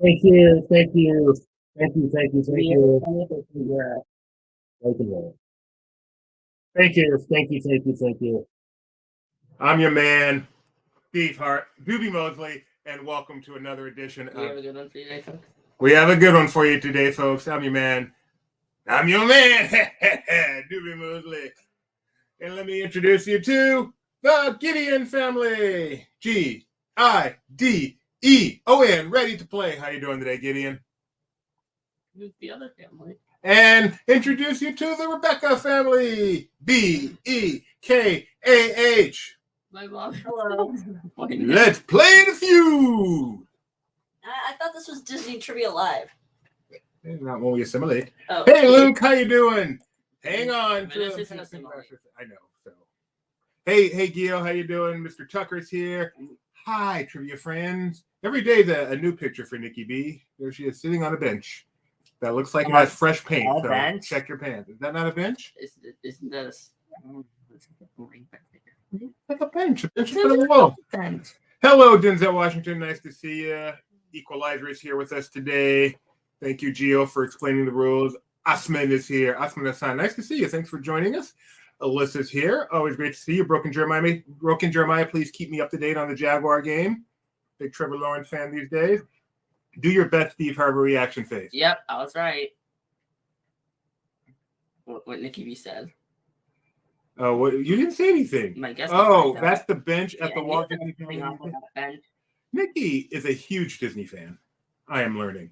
Thank you, thank you, thank you, thank you, thank you. Thank you, thank you, thank you, thank you, thank you. I'm your man, Steve Hart, Doobie Mosley, and welcome to another edition We have a good one for you today, folks. We have a good one for you today, folks. I'm your man, Doobie Mosley. And let me introduce you to the Gideon family. Gideon, ready to play. How you doing today, Gideon? Who's the other family? And introduce you to the Rebecca family. Bekah. My mom. Hello. Let's play the feud. I thought this was Disney Trivia Live. Not when we assimilate. Oh. Hey, Luke, how you doing? Hang on. This isn't assimilate. I know. So, hey, Gio, how you doing? Mr. Tucker's here. Hi, trivia friends. Every day, a new picture for Nikki B. There she is, sitting on a bench. That looks like it has fresh paint. So bench? check your pants. Is that not a bench? Isn't that a... Like a bench. A bench for the wall. Hello, Denzel Washington. Nice to see you. Equalizer is here with us today. Thank you, Gio, for explaining the rules. Asman is here. Asman Hassan. Nice to see you. Thanks for joining us. Alyssa's here. Always great to see you. Broken Jeremiah, please keep me up to date on the Jaguar game. Big Trevor Lawrence fan these days. Do your best Steve Harvey reaction face. Yep, I was right. What Nikki B said. Oh, what? You didn't say anything. My guess. Oh, that's the bench at the Walt Disney Disney Company. bench. Nikki is a huge Disney fan. I am learning.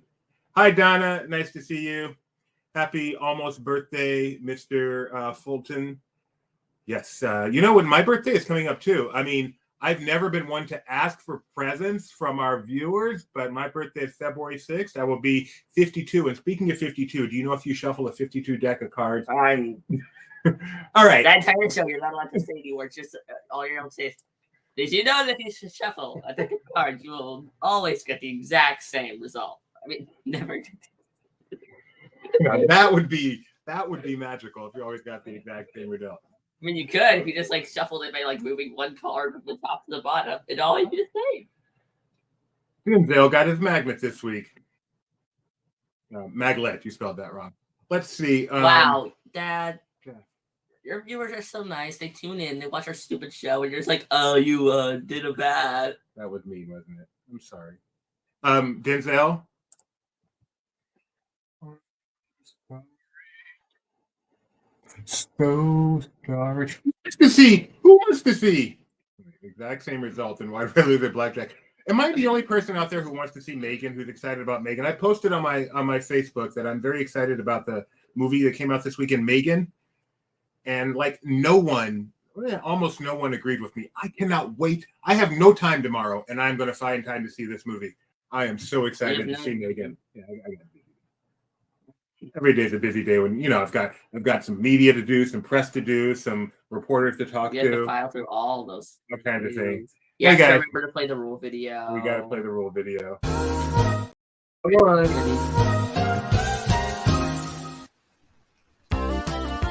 Hi, Donna. Nice to see you. Happy almost birthday, Mr. Fulton. Yes. You know what? My birthday is coming up, too. I mean, I've never been one to ask for presents from our viewers, but my birthday is February 6th. I will be 52. And speaking of 52, do you know if you shuffle a 52 deck of cards? All right. That entire show, you're not allowed to say any words. Just all you're allowed to say is, did you know that if you shuffle a deck of cards, you will always get the exact same result? I mean, never. That would be magical if you always got the exact same result. I mean, you could if you just shuffled it by moving one card from the top to the bottom. It'd always be the same. Denzel got his magnet this week. Maglet, you spelled that wrong. Let's see. Wow, Dad. Yeah. Your viewers are so nice. They tune in, they watch our stupid show, and you're just like, oh, you did a bad. That was me, wasn't it? I'm sorry. Denzel. So sorry. Who wants to see? Exact same result in Why Did I Lose at Blackjack? Am I the only person out there who wants to see Megan, who's excited about Megan? I posted on my Facebook that I'm very excited about the movie that came out this weekend, Megan. And almost no one agreed with me. I cannot wait. I have no time tomorrow, and I'm going to find time to see this movie. I am so excited to see Megan. Yeah, every day is a busy day when I've got some media to do, some press to do, some reporters to talk to. You have to file through all those kind of things. Yeah, hey guys, remember to play the rule video. We got to play the rule video.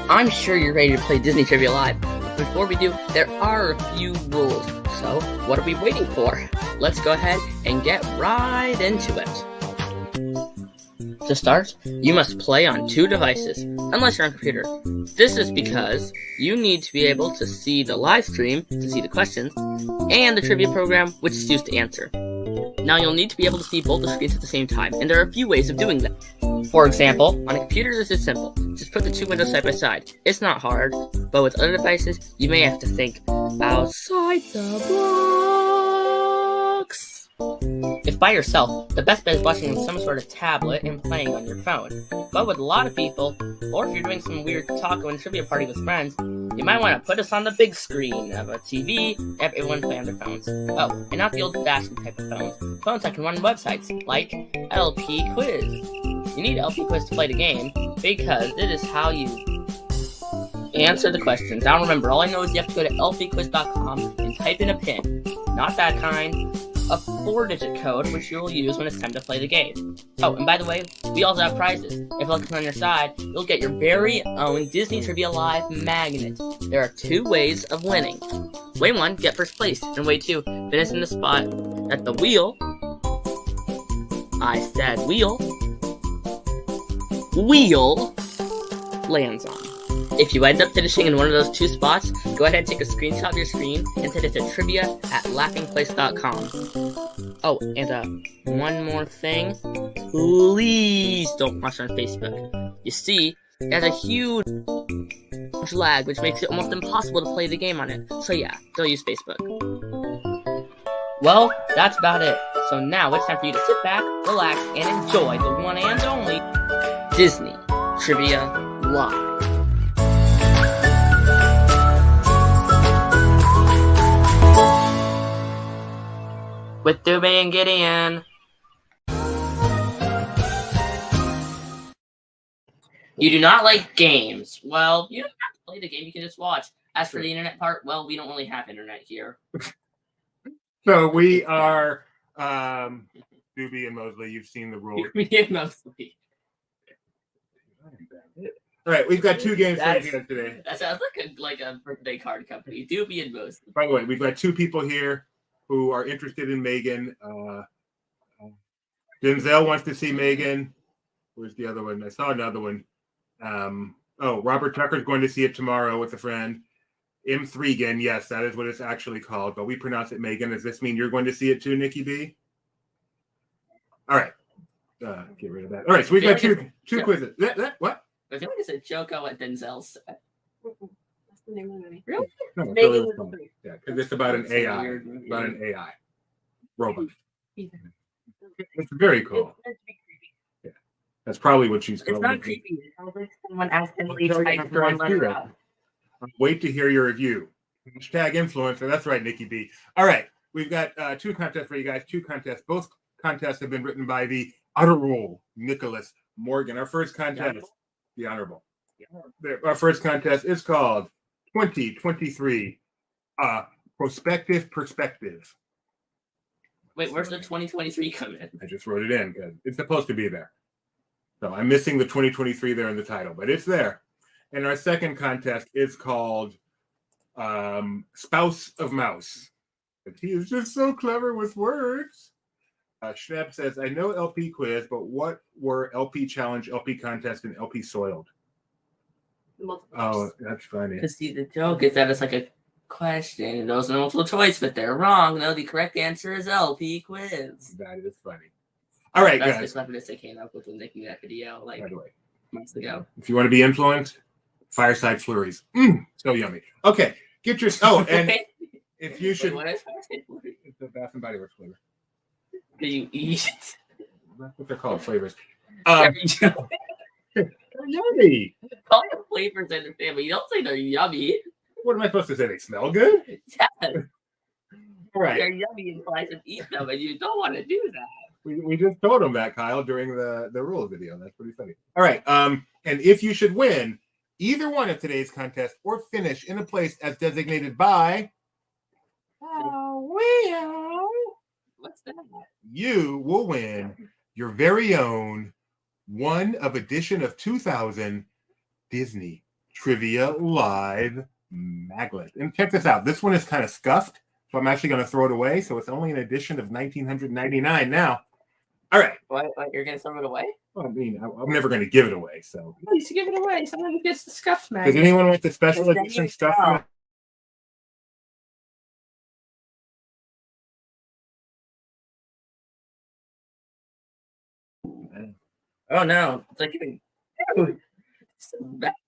I'm sure you're ready to play Disney Trivia Live. Before we do, there are a few rules. So, what are we waiting for? Let's go ahead and get right into it. To start, you must play on 2 devices, unless you're on a computer. This is because you need to be able to see the live stream to see the questions, and the trivia program, which is used to answer. Now you'll need to be able to see both the screens at the same time, and there are a few ways of doing that. For example, on a computer this is simple. Just put the 2 windows side by side. It's not hard, but with other devices, you may have to think outside the box. If by yourself, the best bet is watching on some sort of tablet and playing on your phone. But with a lot of people, or if you're doing some weird taco and trivia party with friends, you might want to put us on the big screen of a TV, everyone play on their phones. Oh, and not the old-fashioned type of phones. Phones that can run websites, like LP Quiz. You need LP Quiz to play the game, because it is how you answer the questions. Now remember, all I know is you have to go to lpquiz.com and type in a PIN. Not that kind. A 4-digit code, which you'll use when it's time to play the game. Oh, and by the way, we also have prizes. If luck is on your side, you'll get your very own Disney Trivia Live magnet. There are 2 ways of winning. Way 1, get first place, and way 2, finish in the spot at the wheel I said wheel lands on. If you end up finishing in one of those two spots, go ahead and take a screenshot of your screen and send it to trivia@laughingplace.com. Oh, and one more thing. Please don't watch on Facebook. You see, it has a huge lag, which makes it almost impossible to play the game on it. So yeah, don't use Facebook. Well, that's about it. So now it's time for you to sit back, relax, and enjoy the one and only Disney Trivia Live. With Dubé and Gideon. You do not like games. Well, you don't have to play the game, you can just watch. As for the internet part, well, we don't really have internet here. So we are Doobie and Mosley. You've seen the rules. Doobie and Mosley. All right, we've got two games for you guys today. That sounds like a birthday card company. Doobie and Mosley. By the way, we've got two people here who are interested in Megan. Denzel wants to see Megan. Where's the other one? I saw another one. Robert Tucker's going to see it tomorrow with a friend. M3gan, yes, that is what it's actually called, but we pronounce it Megan. Does this mean you're going to see it too, Nikki B? All right. Get rid of that. All right, so we've got two quizzes. What? I feel like it's a joke on what Denzel said. That's the name of the movie. Really? No, it's Megan really was fun. the three. Yeah, because it's about an AI. Weird. About an AI robot. Either. It's very cool. It's meant to be creepy. Yeah, that's probably what she's It's calling not it. creepy. It sounds like someone accidentally I'll tell you typed after I one do letter that. out. Wait to hear your review. Hashtag influencer. That's right, Nikki B. All right, we've got two contests for you guys. Two contests. Both contests have been written by the Honorable Nicholas Morgan. Our first contest, the Honorable. Our first contest is called 2023 Prospective Perspective. Wait, where's the 2023 come in? I just wrote it in because it's supposed to be there. So I'm missing the 2023 there in the title, but it's there. And our second contest is called Spouse of Mouse. He is just so clever with words. Schnepp says, I know LP quiz, but what were LP challenge, LP contest, and LP soiled? Oh, that's funny. Because see, the joke is that it's like a question. And those are multiple choice, but they're wrong. No, the correct answer is LP quiz. That is funny. All right, That's guys. the cleverness they came up with when making that video like By the way, months ago. if you want to be influenced, fireside flurries. So yummy. Okay, get your. Oh, and if you should. What is It's the Bath and Body Works flavor. do you eat? That's what they're called, flavors. They're Yummy. Call them flavors in the family. You don't say they're yummy. What am I supposed to say? They smell good? Yes, All right. they're yummy implies to eat them, and you don't want to do that. We just told him that, Kyle, during the rules video. That's pretty funny. All right. And if you should win either one of today's contests or finish in a place as designated by What's that? you will win your very own one of edition of 2000 Disney Trivia Live magnet. And check this out. This one is kind of scuffed, so I'm actually going to throw it away. So it's only an edition of 1999 now. All right. What? You're going to throw it away? Well, I mean, I'm never going to give it away. So No, you should give it away. Someone gets the scuffed does magnet. anyone want the special Then edition you stuff? go. Oh no! It's like even.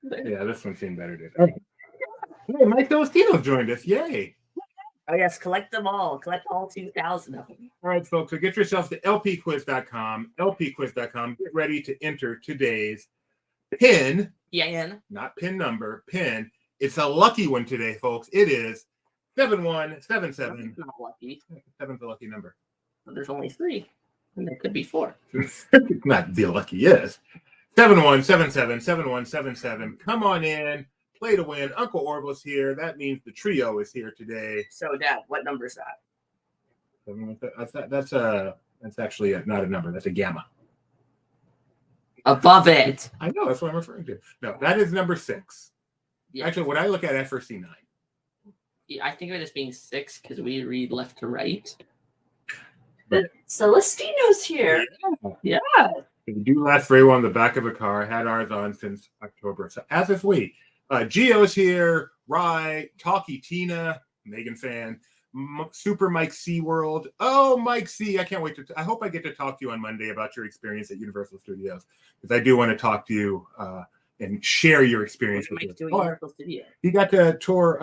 Yeah, this one seemed better, did it? Hey, Mike Delostino joined us. Yay. Oh yes, collect them all. Collect all 2,000 of them. All right, folks. So get yourself to lpquiz.com. lpquiz.com. Get ready to enter today's pin. PIN. Not pin number, pin. It's a lucky one today, folks. It is 7177. Not lucky. 7's a lucky number. But there's only 3. And there could be 4. Not the lucky is. 7177. Come on in. Play to win. Uncle Orville's here. That means the trio is here today. So, Dad, what number is that? That's actually not a number. That's a gamma. Above it. I know. That's what I'm referring to. No, that is number 6. Yeah. Actually, when I look at it, I first see 9. Yeah, I think of it as being 6 because we read left to right. But Celestino's here. Yeah. they do last very well on the back of a car. Had ours on since October. So as if we. Gio's here. Rye. Talkie Tina. Megan fan. Super Mike C World. Oh, Mike C. I can't wait I hope I get to talk to you on Monday about your experience at Universal Studios. Because I do want to talk to you and share your experience with Mike's doing you. Universal Studios. He got to tour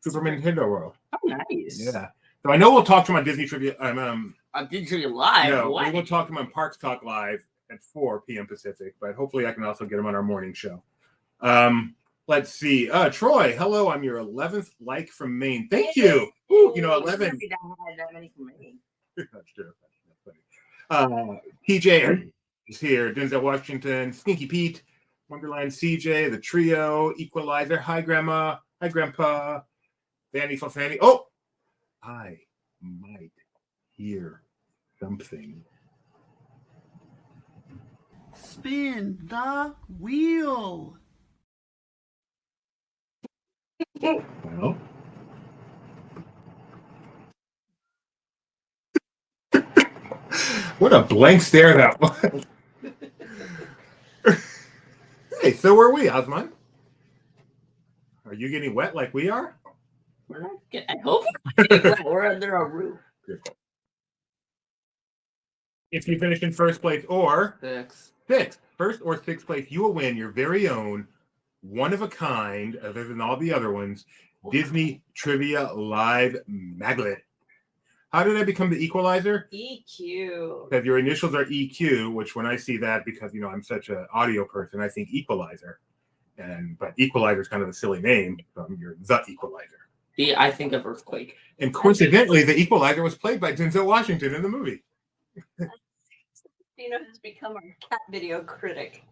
Super Nintendo World. Oh, nice. Yeah. So I know we'll talk to him on Disney Trivia. On Disney Trivia Live? No, what? we will talk to him on Parks Talk Live at 4 p.m. Pacific, but hopefully I can also get him on our morning show. Let's see. Troy, hello. I'm your 11th like from Maine. Thank you. Ooh, 11. That many from Maine. That's true. That's funny. TJ is here. Denzel Washington, Sneaky Pete, Wonderland CJ, the trio, Equalizer. Hi, Grandma. Hi, Grandpa. Fanny for Fanny. Oh, I might hear something. Spin the wheel. Well, what a blank stare that was. Hey, so are we, Osman? Are you getting wet like we are? We're not I hope we're under a roof. If you finish in first place or Six. first or sixth place, you will win your very own one of a kind, other than all the other ones, Disney Trivia Live Magnet. How did I become the Equalizer? EQ. Because your initials are EQ, which when I see that, because I'm such an audio person, I think Equalizer. But Equalizer is kind of a silly name. So you're the Equalizer. I think of Earthquake. And coincidentally, the Equalizer was played by Denzel Washington in the movie. Has become our cat video critic.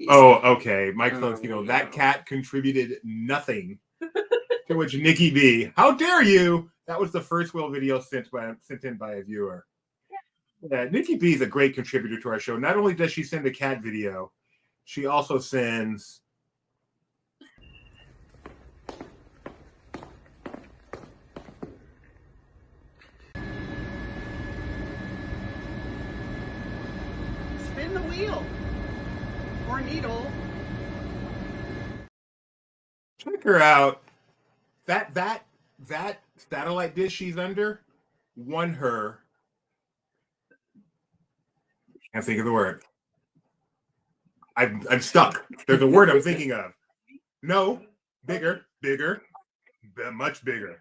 Oh, okay. Mike that cat contributed nothing. To which Nikki B, how dare you? That was the first Will video sent in by a viewer. Yeah, Nikki B is a great contributor to our show. Not only does she send a cat video, she also sends Spin the wheel. Or needle. check her out. That satellite dish she's under won her. Can't think of the word. I'm stuck. There's a word I'm thinking of. No, bigger, much bigger,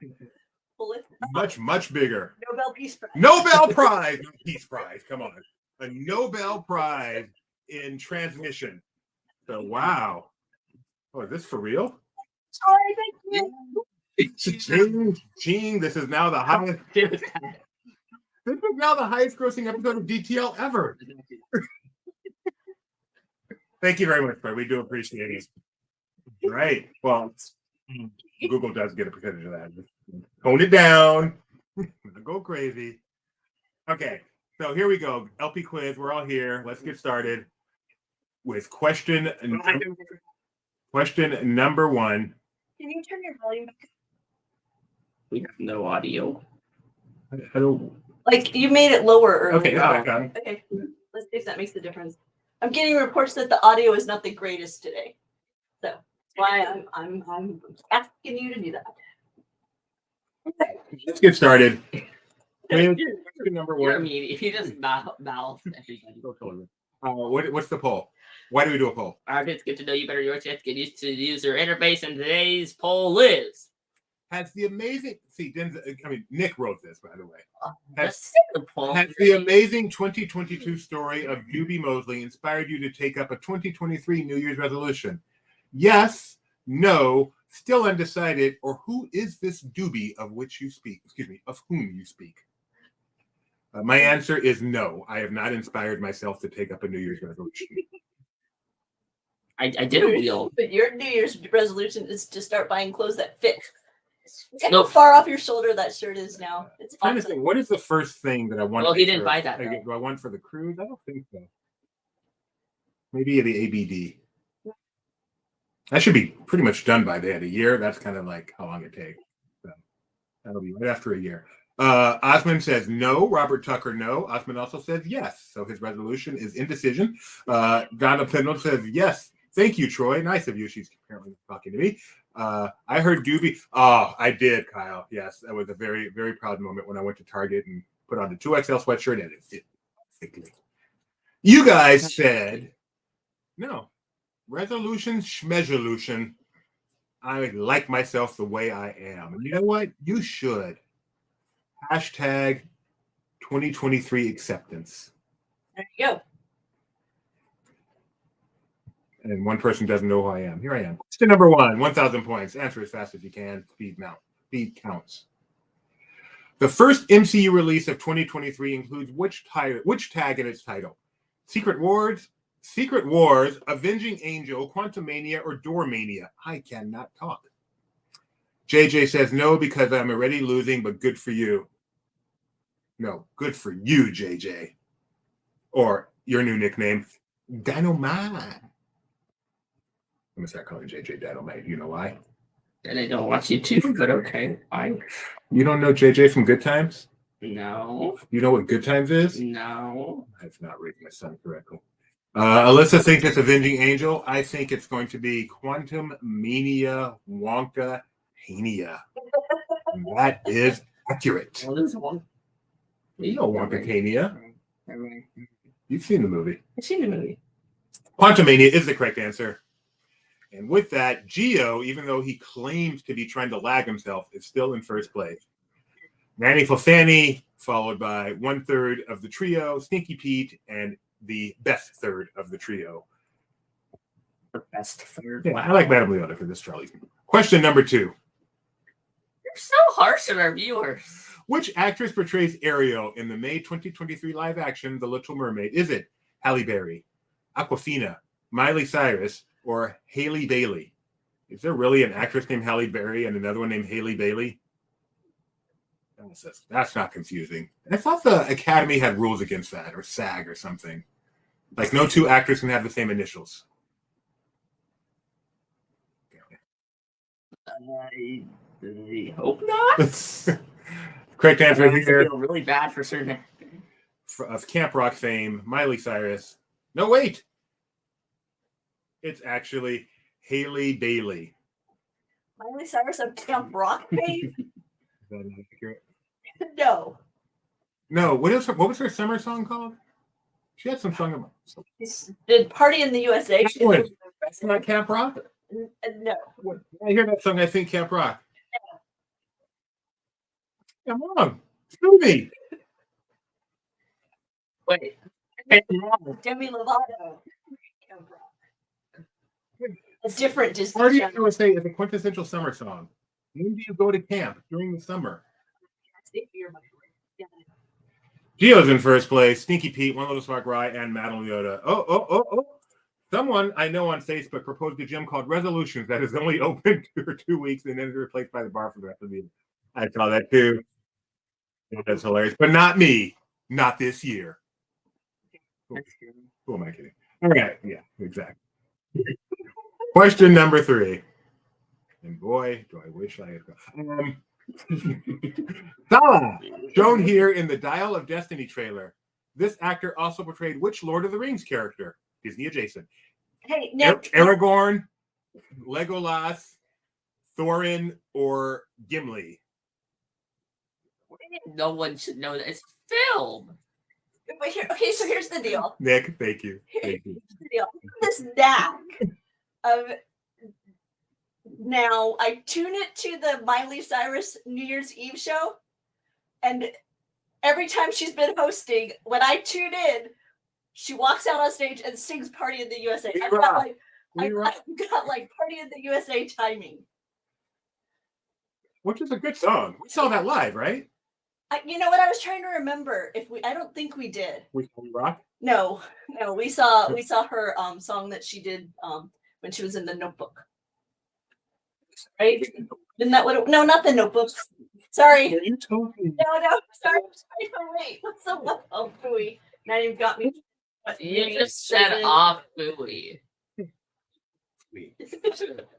much bigger. Nobel Peace Prize. Nobel Prize, not Peace Prize. Come on, a Nobel Prize in transmission. So wow. Oh, is this for real? Sorry, thank you. Ching, this is now the highest. This is now the highest grossing episode of DTL ever. Thank you very much, Fred. We do appreciate it. Right. Well, Google does get a percentage of that. Tone it down. Go crazy. Okay. So here we go. LP quiz. We're all here. Let's get started with question number one. Can you turn your volume back? We have no audio. I don't. Like you made it lower earlier. Okay. Okay. Let's see if that makes a difference. I'm getting reports that the audio is not the greatest today. So that's why I'm asking you to do that. Let's get started. Question Number You're one. mean. If you just mouth everybody. What's the poll? Why do we do a poll? Our kids get to know you better. Your chance get used to the user interface, and today's poll is. Has the amazing Nick wrote this, by the way. That's the poll. Has the amazing 2022 story of Doobie Mosley inspired you to take up a 2023 New Year's resolution? Yes, no, still undecided, or who is this Doobie of which you speak? Excuse me, of whom you speak? My answer is no. I have not inspired myself to take up a New Year's resolution. I did a wheel. But your New Year's resolution is to start buying clothes that fit. Look No. how far off your shoulder that shirt is now. It's Trying to awesome. think, what is the first thing that I want? Well, he didn't buy that, Do I want for the cruise? I don't think so. Maybe the ABD. That should be pretty much done by the end of the year. That's kind of like how long it takes. So that'll be right after a year. Osmond says no. Robert Tucker, no. Osmond also says yes. So his resolution is indecision. Donna Pindle says yes. Thank you, Troy. Nice of you. She's apparently talking to me. I heard Doobie. Oh, I did, Kyle. Yes, that was a very, very proud moment when I went to Target and put on the 2XL sweatshirt and it fit perfectly. You guys said no. Resolution, schmesolution. I like myself the way I am. And you know what? You should. Hashtag 2023 acceptance. There you go. And one person doesn't know who I am. Here I am. Question number 1, 1,000 points. Answer as fast as you can. Speed counts. The first MCU release of 2023 includes which tag in its title? Secret Wars, Avenging Angel, Quantumania, or Doormania? I cannot talk. JJ says no because I'm already losing, but good for you. No, good for you, JJ. Or your new nickname, Dynamite. I'm going to start calling JJ Dynamite. You know why? And I don't want you to, but okay, fine. You don't know JJ from Good Times? No. You know what Good Times is? No. I've not raised my son correctly. Alyssa thinks it's Avenging Angel. I think it's going to be Quantum Mania Wonka Hania. That is accurate. Well, there's one. You know Wonka Hania. You've seen the movie. I've seen the movie. Quantumania is the correct answer. And with that, Gio, even though he claims to be trying to lag himself, is still in first place. Nanny Fofani, followed by 1/3 of the trio, Stinky Pete, and the best third of the trio. The best third. Yeah, I like Madame Leota for this, Charlie. Question number 2. You're so harsh on our viewers. Which actress portrays Ariel in the May 2023 live action The Little Mermaid? Is it Halle Berry, Awkwafina, Miley Cyrus, or Haley Bailey? Is there really an actress named Halle Berry and another one named Haley Bailey? That's not confusing. I thought the Academy had rules against that, or SAG or something. Like no two actors can have the same initials. I hope not. Correct answer here. I feel really bad for certain. Of Camp Rock fame, Miley Cyrus. No, wait. It's actually Haley Bailey. Miley Cyrus of Camp Rock fame? Is that accurate? No. No. What was her summer song called? She had some song about. Did Party in the USA? That's not Camp Rock? No. When I hear that song, I think Camp Rock. I'm wrong. Sue me. Wait. Demi Lovato. Camp Rock. A different Disney Party in channel. the USA is a quintessential summer song. When do you go to camp during the summer? Gio's in first place. Stinky Pete, One Little Spark Rye, and Madame Leota. Oh. Someone I know on Facebook proposed a gym called Resolutions that is only open for 2 weeks and then is replaced by the bar for the rest of the year. I saw that too. That's hilarious. But not me. Not this year. Who am I kidding? All right. Yeah, exactly. Question number 3. And boy, do I wish I had. Salah, shown here in the Dial of Destiny trailer. This actor also portrayed which Lord of the Rings character? Disney adjacent. Hey, Nick. Aragorn, Legolas, Thorin, or Gimli? No one should know that. It's film. But okay, so here's the deal. Nick, thank you. Thank you. Here's the deal. This knack of now I tune it to the Miley Cyrus New Year's Eve show, and every time she's been hosting, when I tune in, she walks out on stage and sings "Party in the USA." I've got like Party in the USA timing. Which is a good song. We saw that live, right? You know what? I was trying to remember if I don't think we did. We rock. No, we saw her song that she did when she was in the Notebook. Right? Isn't that what? No, not the Notebook. Sorry. Are you talking? No. Sorry. No, wait. What's the one? Oh, Booey. Now you've got me. You just said off buoy.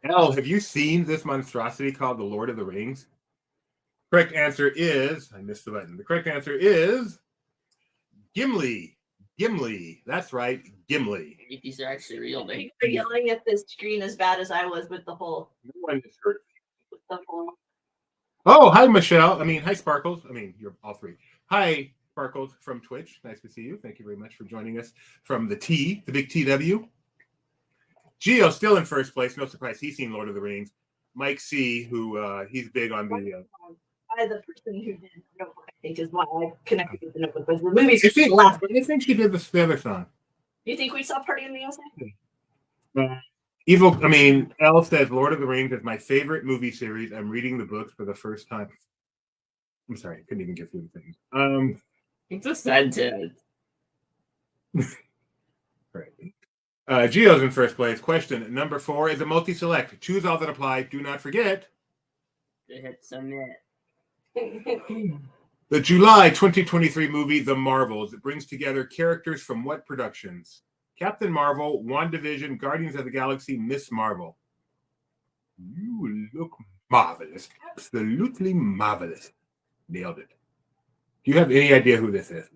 Elle, have you seen this monstrosity called The Lord of the Rings? Correct answer is, I missed the button. The correct answer is Gimli. Gimli. That's right, Gimli. If these are actually real names. You're yelling at this screen as bad as I was with the whole. No one has heard. With the whole. Oh, hi, Michelle. Hi, Sparkles. You're all three. Hi, Sparkles from Twitch. Nice to see you. Thank you very much for joining us from the big TW. Geo still in first place. No surprise. He's seen Lord of the Rings. Mike C, who he's big on the. The person who did Notebook, I think, is why I connected with the Notebook. Because the movie's I think, last. I think she did the other song. You think we saw Party in the USA? Elle says Lord of the Rings is my favorite movie series. I'm reading the books for the first time. I'm sorry, I couldn't even get through the things. It's a sentence. Right. Geo's in first place. Question number 4 is a multi-select. Choose all that apply. Do not forget. To hit submit. The July 2023 movie, The Marvels. It brings together characters from what productions? Captain Marvel, WandaVision, Guardians of the Galaxy, Miss Marvel. You look marvelous. Absolutely marvelous. Nailed it. Do you have any idea who this is?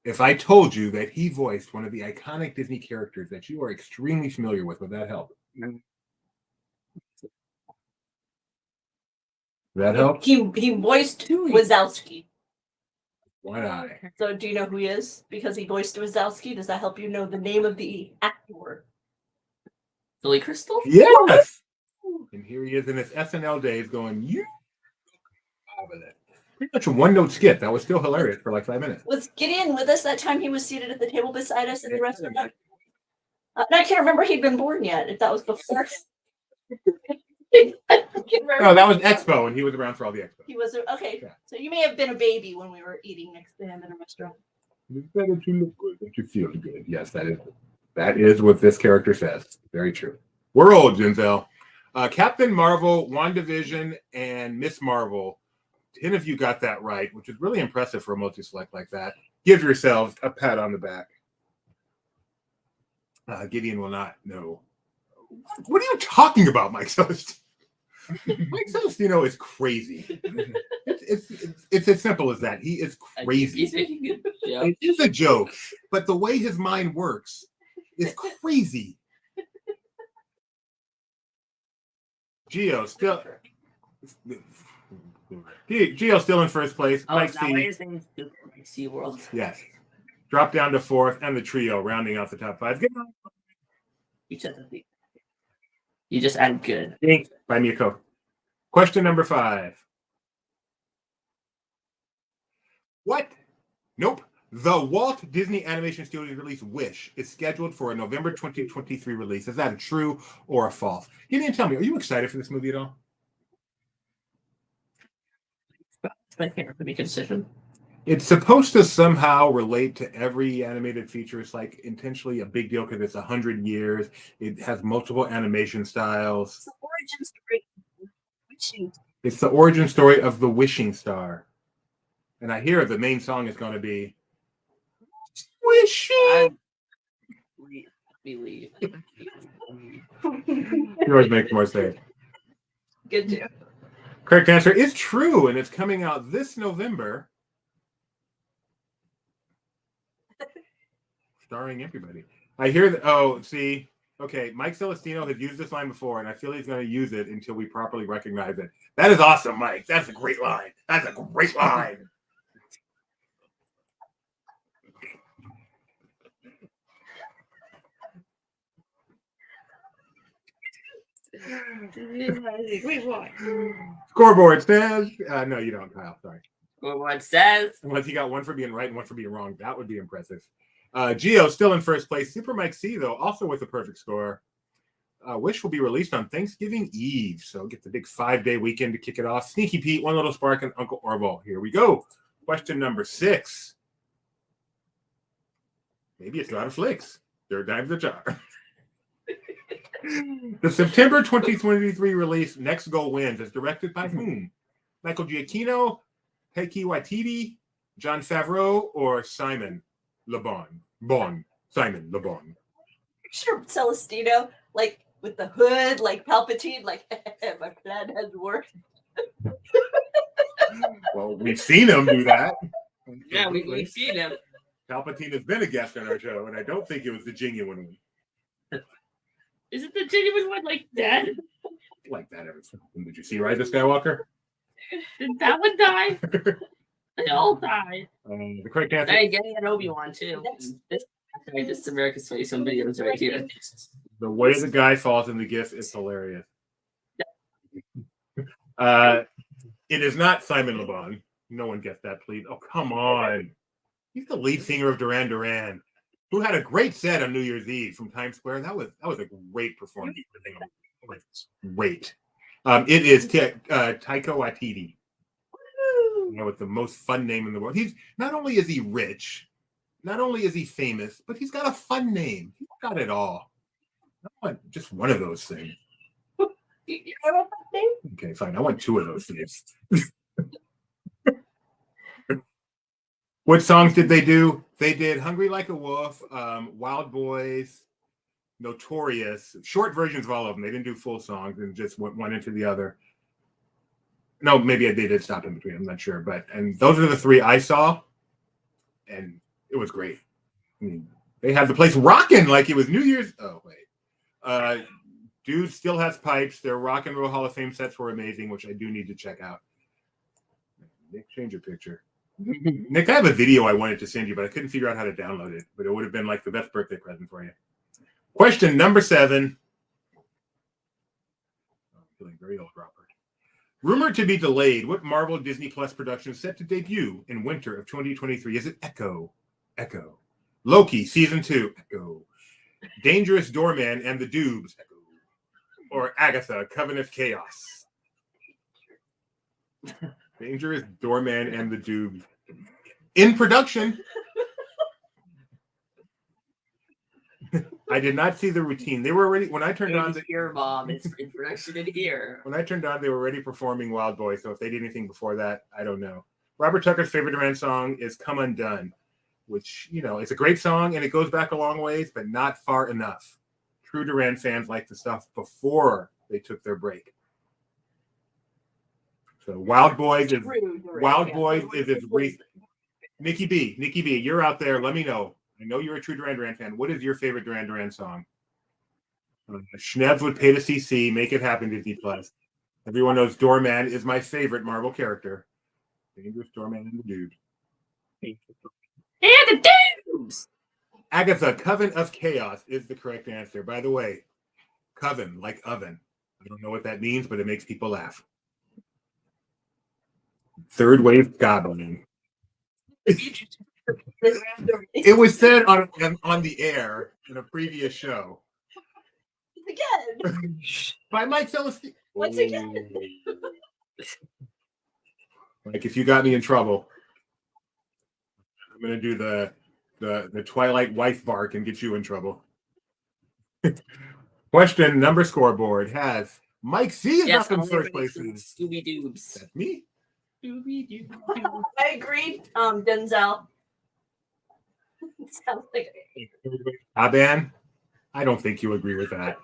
If I told you that he voiced one of the iconic Disney characters that you are extremely familiar with, would that help? That help? He voiced Wazowski. Why not? So do you know who he is? Because he voiced Wazowski. Does that help you know the name of the actor? Billy Crystal? Yes! And here he is in his SNL days going, you marvelous. Pretty much a one-note skit. That was still hilarious for like 5 minutes. Was Gideon with us that time he was seated at the table beside us in the restaurant? And I can't remember he'd been born yet, if that was before. No, that was Expo, and he was around for all the Expo. He was okay. Yeah. So you may have been a baby when we were eating next to him in a restaurant. It's better to look good than to feel good. Yes, that is what this character says. Very true. We're old, Ginzel. Captain Marvel, WandaVision, and Miss Marvel. 10 of you got that right, which is really impressive for a multi-select like that. Give yourselves a pat on the back. Gideon will not know. What are you talking about, Mike Celestino? Mike Celestino is crazy. It's as simple as that. He is crazy. He's making a joke. It is a joke, but the way his mind works is crazy. Geo still in first place. Oh, Mike is that C. why his name is Super Mike C World? Yes. Drop down to 4th, and the trio rounding out the top 5. Good night. You just add good. Thanks. Buy me a Coke. Question number 5. What? Nope. The Walt Disney Animation Studios release Wish is scheduled for a November 2023 release. Is that a true or a false? You didn't tell me. Are you excited for this movie at all? It's my favorite movie decision. It's supposed to somehow relate to every animated feature. It's like intentionally a big deal because it's 100 years. It has multiple animation styles. It's the origin story. Wishing. It's the origin story of the Wishing Star. And I hear the main song is going to be Wishing. Believe. Yours makes more sense. Good too. Correct answer is true, and it's coming out this November. Starring everybody. I hear that. Oh, see. Okay, Mike Celestino has used this line before, and I feel he's going to use it until we properly recognize it. That is awesome, Mike. That's a great line. That's a great line. Scoreboard says, no, you don't, Kyle. Sorry. Scoreboard says. Unless you got one for being right and one for being wrong. That would be impressive. Geo still in first place. Super Mike C, though, also with a perfect score. Wish will be released on Thanksgiving Eve. So get the big 5-day weekend to kick it off. Sneaky Pete, One Little Spark, and Uncle Orville. Here we go. Question number 6. Maybe it's not a flicks. Third time's a charm. The September 2023 release, Next Goal Wins, is directed by whom? Michael Giacchino, Taika Waititi, Jon Favreau, or Simon Le Bon? Simon Le Bon. Sure, Celestino, like with the hood, like Palpatine, like my plan has worked. Well, we've seen him do that. Yeah, we've seen him. Palpatine has been a guest on our show, and I don't think it was the genuine one. Is it the genuine one like that? Like that every so often. Did you see Rise of Skywalker? Did that one die? They all die. The correct answer. Hey, getting an Obi-Wan too. This America's Face on videos right here. The way the guy falls in the GIF is hilarious. It is not Simon Le Bon. No one gets that, please. Oh, come on. He's the lead singer of Duran Duran, who had a great set on New Year's Eve from Times Square. That was a great performance. Great. It is Taika Waititi. With the most fun name in the world. He's not only is he rich, not only is he famous, but he's got a fun name. He's got it all. I want just one of those things. You have a fun name? Okay, fine. I want two of those things. What songs did they do? They did Hungry Like a Wolf, Wild Boys, Notorious, short versions of all of them. They didn't do full songs and just went one into the other. No, maybe they did stop in between. I'm not sure. And those are the three I saw, and it was great. I mean, they had the place rocking like it was New Year's. Oh, wait. Dude still has pipes. Their Rock and Roll Hall of Fame sets were amazing, which I do need to check out. Nick, change your picture. Nick, I have a video I wanted to send you, but I couldn't figure out how to download it. But it would have been like the best birthday present for you. Question number 7. I'm feeling very old, Robert. Rumored to be delayed, what Marvel Disney Plus production is set to debut in winter of 2023? Is it Echo? Echo. Loki Season 2? Echo. Dangerous Doorman and the Dubes? Echo. Or Agatha, Coven of Chaos? Dangerous Doorman and the Dubes. In production. I did not see the routine. They were already, when I turned on the Here, Mom, it's in production in here. When I turned on, they were already performing Wild Boy. So if they did anything before that, I don't know. Robert Tucker's favorite Duran song is Come Undone, which, it's a great song and it goes back a long ways, but not far enough. True Duran fans like the stuff before they took their break. So Wild Boys is its recent. Nikki B, you're out there. Let me know. I know you're a true Duran Duran fan. What is your favorite Duran Duran song? Schnebs would pay to CC. Make it happen, Disney Plus. Everyone knows Doorman is my favorite Marvel character. Dangerous Doorman and the Dude. And the Dubes! Agatha, Coven of Chaos is the correct answer. By the way, coven, like oven. I don't know what that means, but it makes people laugh. Third wave goblin. It was said on the air in a previous show. Again. By Mike Celestine. Once again. Like if you got me in trouble, I'm gonna do the Twilight wife bark and get you in trouble. Question number scoreboard has Mike C is up in first place. Scooby Doobs. That's me. Scooby Doo. I agree, Denzel. Sounds like ska band? I don't think you agree with that.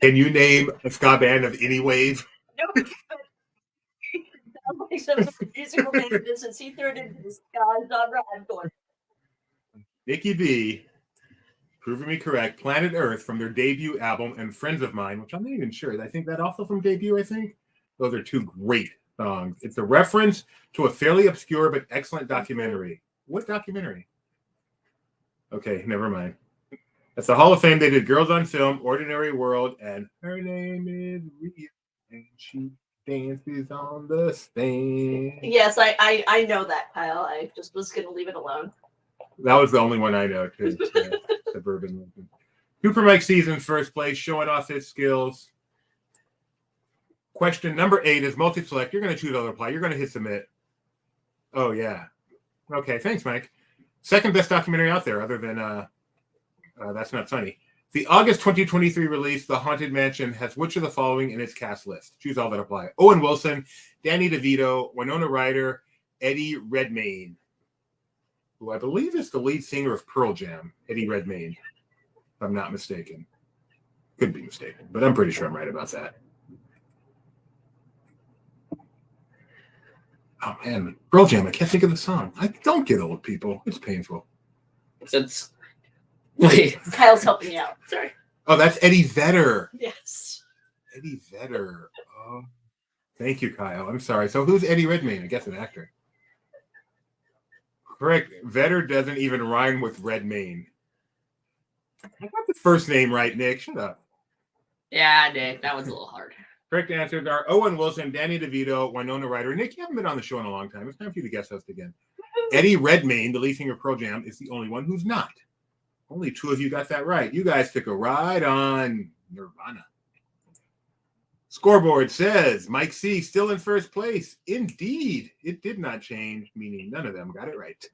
Can you name a ska band of any wave? no. Like some musical business, and he threw it into the sky genre. I'm going. Nikki B, proving me correct. Planet Earth from their debut album and Friends of Mine, which I'm not even sure. I think that also from debut. I think those are two great songs. It's a reference to a fairly obscure but excellent documentary. What documentary? Okay, never mind. At the Hall of Fame, they did Girls on Film, Ordinary World, and Her Name is Rhea, and she dances on the stand. Yes, I know that, Kyle. I just was going to leave it alone. That was the only one I know, too. Yeah, Suburban Lincoln. Cooper Mike C's in first place, showing off his skills. Question number 8 is multi-select. You're going to choose other reply. You're going to hit submit. Oh, yeah. Okay, thanks, Mike. Second best documentary out there, other than That's Not Funny. The August 2023 release, The Haunted Mansion, has which of the following in its cast list? Choose all that apply. Owen Wilson, Danny DeVito, Winona Ryder, Eddie Redmayne, who I believe is the lead singer of Pearl Jam, Eddie Redmayne, if I'm not mistaken. Could be mistaken, but I'm pretty sure I'm right about that. Oh man, Pearl Jam. I can't think of the song. I don't get old, people. It's painful. Since wait, Kyle's helping you out. sorry. Oh, that's Eddie Vedder. Yes. Eddie Vedder. Oh, thank you, Kyle. I'm sorry. So who's Eddie Redmayne? I guess an actor. Correct. Vedder doesn't even rhyme with Redmayne. I got the first name right, Nick. Shut up. Yeah, Nick, that was a little hard. Correct answers are Owen Wilson, Danny DeVito, Winona Ryder. Nick, you haven't been on the show in a long time. It's time for you to guest host again. Eddie Redmayne, the lead singer of Pearl Jam, is the only one who's not. Only 2 of you got that right. You guys took a ride on Nirvana. Scoreboard says Mike C still in first place. Indeed, it did not change, meaning none of them got it right.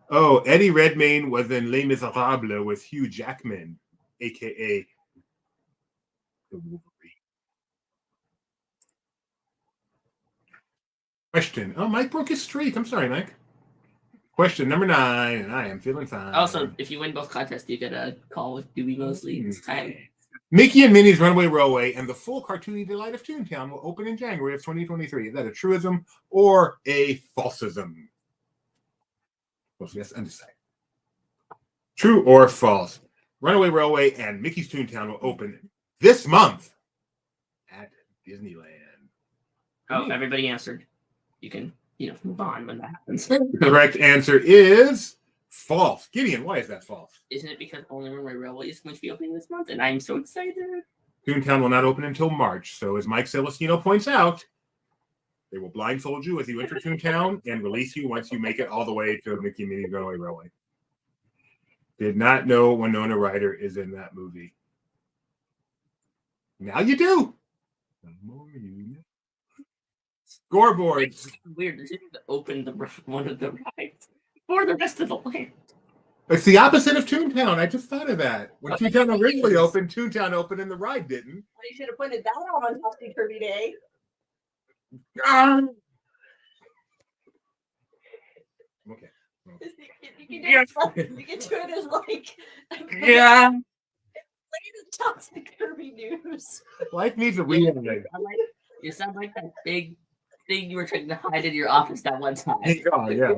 Oh, Eddie Redmayne was in Les Miserables with Hugh Jackman, a.k.a. the Wolverine. Question. Oh, Mike broke his streak. I'm sorry, Mike. Question number 9, and I am feeling fine. Also, if you win both contests, you get a call with Dewey Mosley this time. Mickey and Minnie's Runaway Railway and the full cartoony delight of Toontown will open in January of 2023. Is that a truism or a falsism? Well, yes, undecided. True or false? Runaway Railway and Mickey's Toontown will open this month at Disneyland. Oh, everybody answered. You can, move on when that happens. The correct answer is false. Gideon, why is that false? Isn't it because only Runaway Railway is going to be opening this month, and I'm so excited. Toontown will not open until March. So as Mike Celestino points out, they will blindfold you as you enter Toontown and release you once you make it all the way to Mickey and Minnie's Runaway Railway. Did not know Winona Ryder is in that movie. Now you do. The more you know. Scoreboard. It's weird. They didn't open one of the rides for the rest of the land. It's the opposite of Toontown. I just thought of that. When Toontown originally opened, Toontown opened and the ride didn't. Well, you should have pointed that out on Topsy Turvy Day. Okay. You can do it as like Yeah. the Topsy Turvy news. Life needs a reanimator. You sound like that big thing you were trying to hide in your office that one time. Oh, yeah.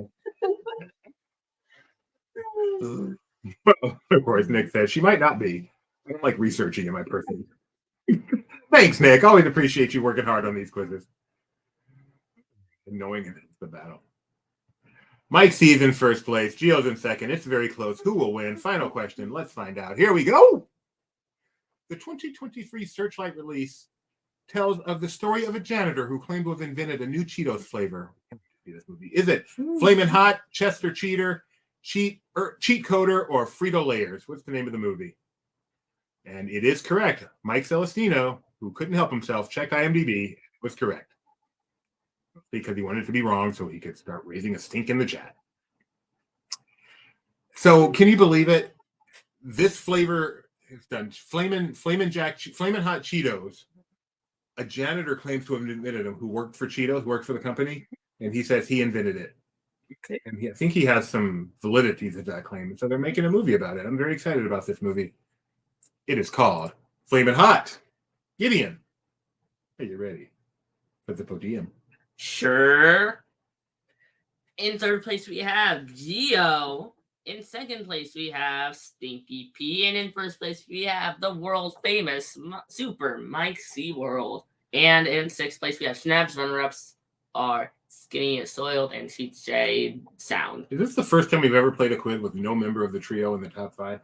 Of course, Nick says she might not be. I don't like researching in my person. Thanks, Nick. Always appreciate you working hard on these quizzes. And knowing it's the battle. Mike C's in first place. Gio's in second. It's very close. Who will win? Final question. Let's find out. Here we go. The 2023 Searchlight release tells of the story of a janitor who claimed to have invented a new Cheetos flavor. This movie. Is it Flamin' Hot, Chester Cheater, Cheat Coder, or Frito Layers? What's the name of the movie? And it is correct. Mike Celestino, who couldn't help himself, checked IMDb, was correct. Because he wanted to be wrong so he could start raising a stink in the chat. So can you believe it? This flavor is done. Flamin' Hot Cheetos. A janitor claims to have invented them who worked for Cheetos, worked for the company, and he says he invented it. And I think he has some validity to that claim. So they're making a movie about it. I'm very excited about this movie. It is called Flamin' Hot. Gideon, are you ready for the podium? Sure. In third place, we have Gio. In second place, we have Stinky P. And in first place, we have the world famous Super Mike C. World. And in sixth place, we have Snap's runner-ups are Skinny Soiled and CJ Sound. Is this the first time we've ever played a quiz with no member of the trio in the top 5?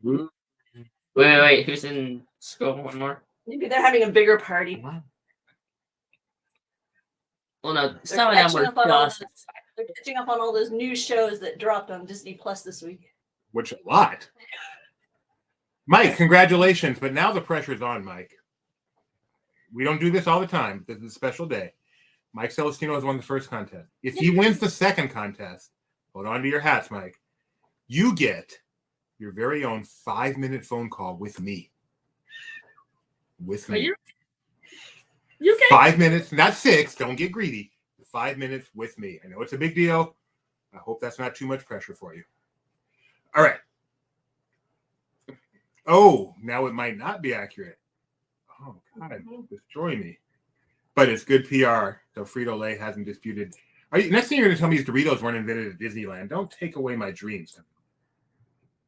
Wait. Who's in school? One more? Maybe they're having a bigger party. Well, no, some of them were just... They're catching up on all those new shows that dropped on Disney Plus this week. Which a lot. Mike, congratulations. But now the pressure's on, Mike. We don't do this all the time. This is a special day. Mike Celestino has won the first contest. If he wins the second contest, hold on to your hats, Mike. You get your very own 5-minute phone call with me. With me. You can 5 minutes, not 6. Don't get greedy. 5 minutes with me. I know it's a big deal. I hope that's not too much pressure for you. All right. Oh, now it might not be accurate. Oh, God, destroy me. but it's good PR. So Frito-Lay hasn't disputed. Next thing you're going to tell me is Doritos weren't invented at Disneyland. Don't take away my dreams.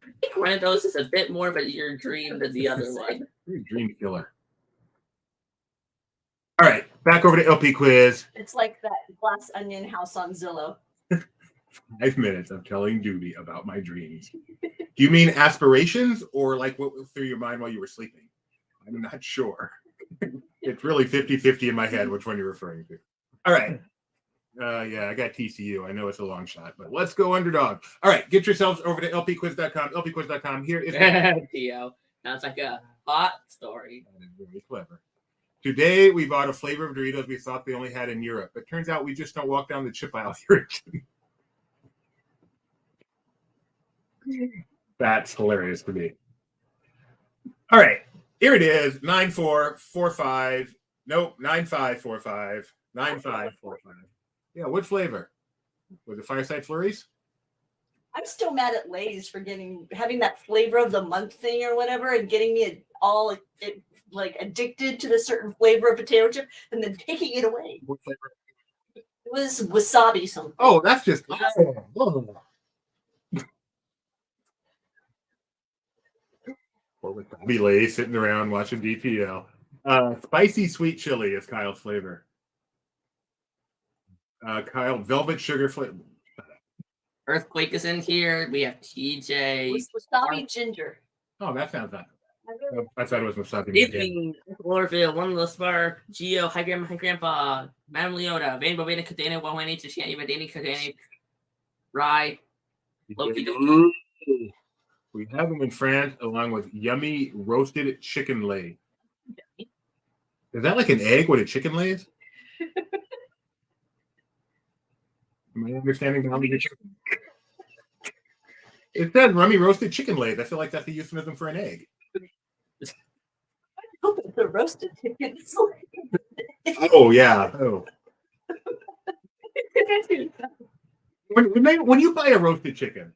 I think one of those is a bit more of your dream than the other one. You're a dream killer. All right, back over to LP quiz. It's like that Glass Onion house on Zillow. 5 minutes of telling Doobie about my dreams. Do you mean aspirations or like what went through your mind while you were sleeping? I'm not sure. It's really 50-50 in my head which one you're referring to. All right. Yeah, I got TCU. I know it's a long shot, but let's go underdog. All right, get yourselves over to lpquiz.com. lpquiz.com. Here is Theo. Sounds like a hot story. That is very clever. Today, we bought a flavor of Doritos we thought they only had in Europe. It turns out we just don't walk down the chip aisle here. That's hilarious to me. All right, here it is. 9445. Nope, 9545. 9545. Yeah, what flavor? Was it Fireside Flurries? I'm still mad at Lay's for having that flavor of the month thing or whatever and getting me like addicted to the certain flavor of potato chip and then taking it away. What flavor? It was wasabi something. Oh, that's just. Poor wasabi Lay sitting around watching DPL. Spicy sweet chili is Kyle's flavor. Kyle, velvet sugar flavor. Earthquake is in here. We have TJ. Wasabi ginger. Oh, that sounds not. I thought it was wasabi. Evening, Orville, One Little Spark, Geo, Hi Grandma, Hi Grandpa, Madame Leota, Van Bovena, Cadena, Wahwani, Chishani, Vadani, Cadena, Rye, Loki. We have them in France along with yummy roasted chicken lay. Is that like an egg? What a chicken lays? Am I understanding how many chicken? It says rummy roasted chicken lays. I feel like that's the euphemism for an egg. I hope it's a roasted chicken. Oh yeah. Oh. When you buy a roasted chicken,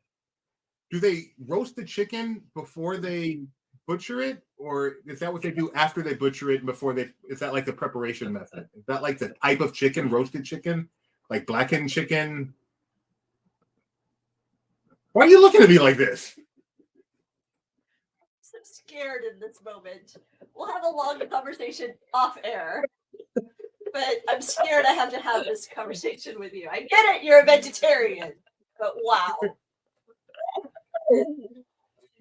do they roast the chicken before they butcher it, or is that what they do after they butcher it? Before they, is that like the preparation method? Is that like the type of chicken, roasted chicken, like blackened chicken? Why are you looking at me like this? I'm scared in this moment. We'll have a long conversation off air, but I'm scared I have to have this conversation with you. I get it, you're a vegetarian, but wow.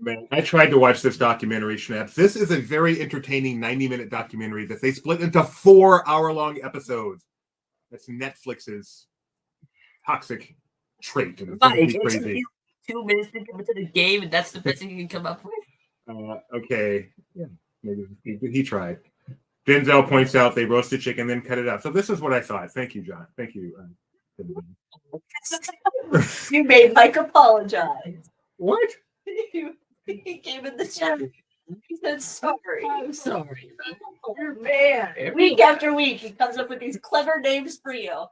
Man, I tried to watch this documentary, Schnaps. This is a very entertaining 90-minute documentary that they split into 4-hour-long episodes. That's Netflix's toxic trait. And it's crazy. 2 minutes to come into the game, and that's the best thing you can come up with. Okay. Yeah, maybe he tried. Denzel points out they roast the chicken, then cut it up. So this is what I thought. Thank you, John. Thank you. You made Mike apologize. What? He came in the chat. He said sorry. I'm sorry. Man, week after week, he comes up with these clever names for you.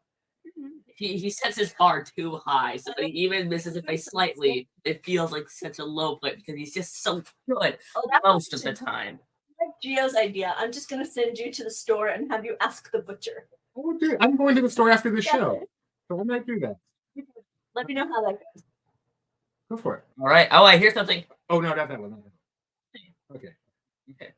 He sets his bar too high, so he even misses it by slightly. It feels like such a low point because he's just so good most of the time. Like Gio's idea. I'm just going to send you to the store and have you ask the butcher. I'm going to the store after the show, so I might do that. Let me know how that goes. Go for it. All right. Oh, I hear something. Oh, no, not that one. Okay. Okay.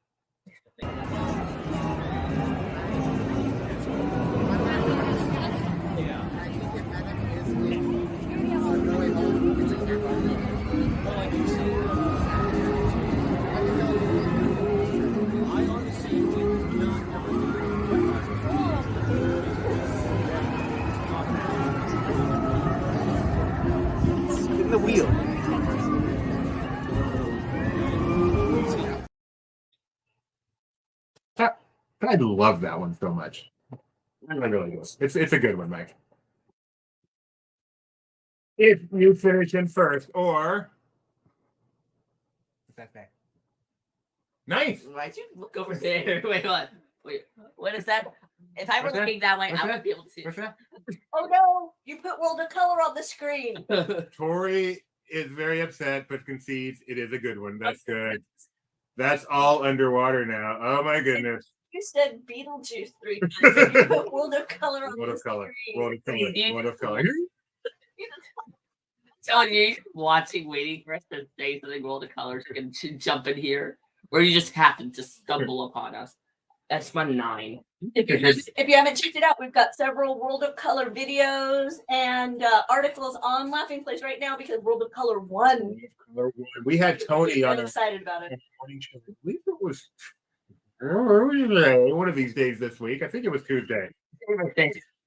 Spin the wheel. I love that one so much. I really do. It's a good one, Mike. If you finish in first, or what's that say? Nice. Why'd you look over there? Wait, what? Wait, what is that? If I were What's that? looking that way, What's I that? would be able to see What's that? Oh no, you put World of Color on the screen. it. Tori is very upset, but concedes it is a good one. That's good. That's all underwater now. Oh my goodness. You said Beetlejuice 3 times. And you put World of Color on World the of color. screen. World of color. World of color. telling you, watching, waiting for us to say something, World of Colors, are going to jump in here, or you just happen to stumble upon us. That's fun 9. If you haven't checked it out, we've got several World of Color videos and articles on Laughing Place right now because World of Color won. We had Tony on I'm excited about it. morning show. I believe it was one of these days this week. I think it was Tuesday.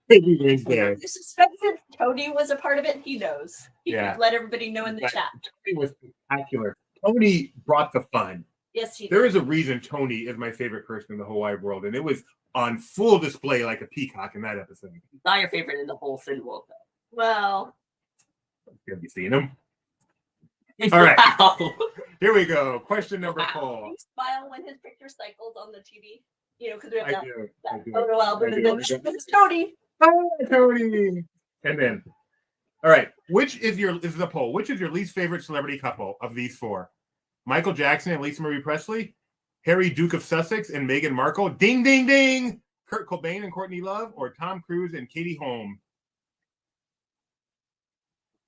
Maybe Wednesday. I suspect that Tony was a part of it. He knows. He Yeah. could let everybody know in the chat. Tony was spectacular. Tony brought the fun. Yes, he did. There is a reason Tony is my favorite person in the whole wide world, and it was on full display like a peacock in that episode. Not your favorite in the whole Sin world, though. Well, Have you seen him? All right. Wow. Here we go. Question number 4. you smile when his picture cycles on the TV. You know, because we have I that, do. that I do. photo album, I and do. then it's Tony. Hi, Tony. And then, all right. This is a poll. Which is your least favorite celebrity couple of these 4? Michael Jackson and Lisa Marie Presley, Harry, Duke of Sussex and Meghan Markle, ding, ding, ding, Kurt Cobain and Courtney Love, or Tom Cruise and Katie Holmes?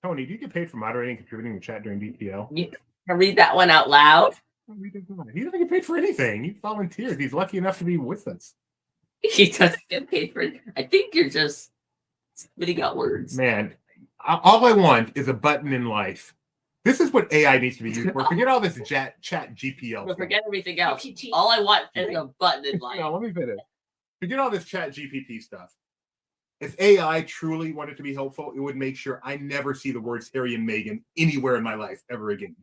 Tony, do you get paid for moderating and contributing to chat during DPL? You can read that one out loud. He doesn't get paid for anything. He volunteered. He's lucky enough to be with us. He doesn't get paid for it. I think you're just spitting out words. Man, all I want is a button in life. This is what AI needs to be used for. Forget all this chat GPL. But forget everything else. GPT. All I want is a button in life. No, let me finish. Forget all this chat GPT stuff. If AI truly wanted to be helpful, it would make sure I never see the words Harry and Meghan anywhere in my life ever again.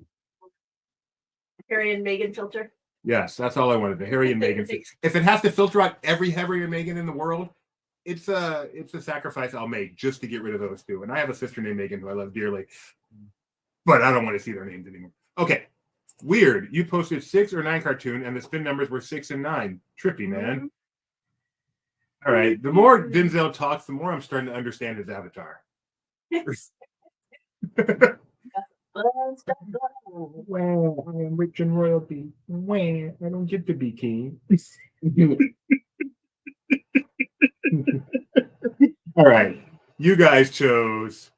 Harry and Meghan filter. Yes, that's all I wanted. The Harry and Meghan. If it has to filter out every Harry and Meghan in the world, it's a sacrifice I'll make just to get rid of those 2. And I have a sister named Meghan who I love dearly, but I don't want to see their names anymore. Okay. Weird. You posted 6 or 9 cartoon and the spin numbers were 6 and 9. Trippy, man. All right. The more Denzel talks, the more I'm starting to understand his avatar. Well, I am rich and royalty. Well, I don't get to be king. All right. You guys chose.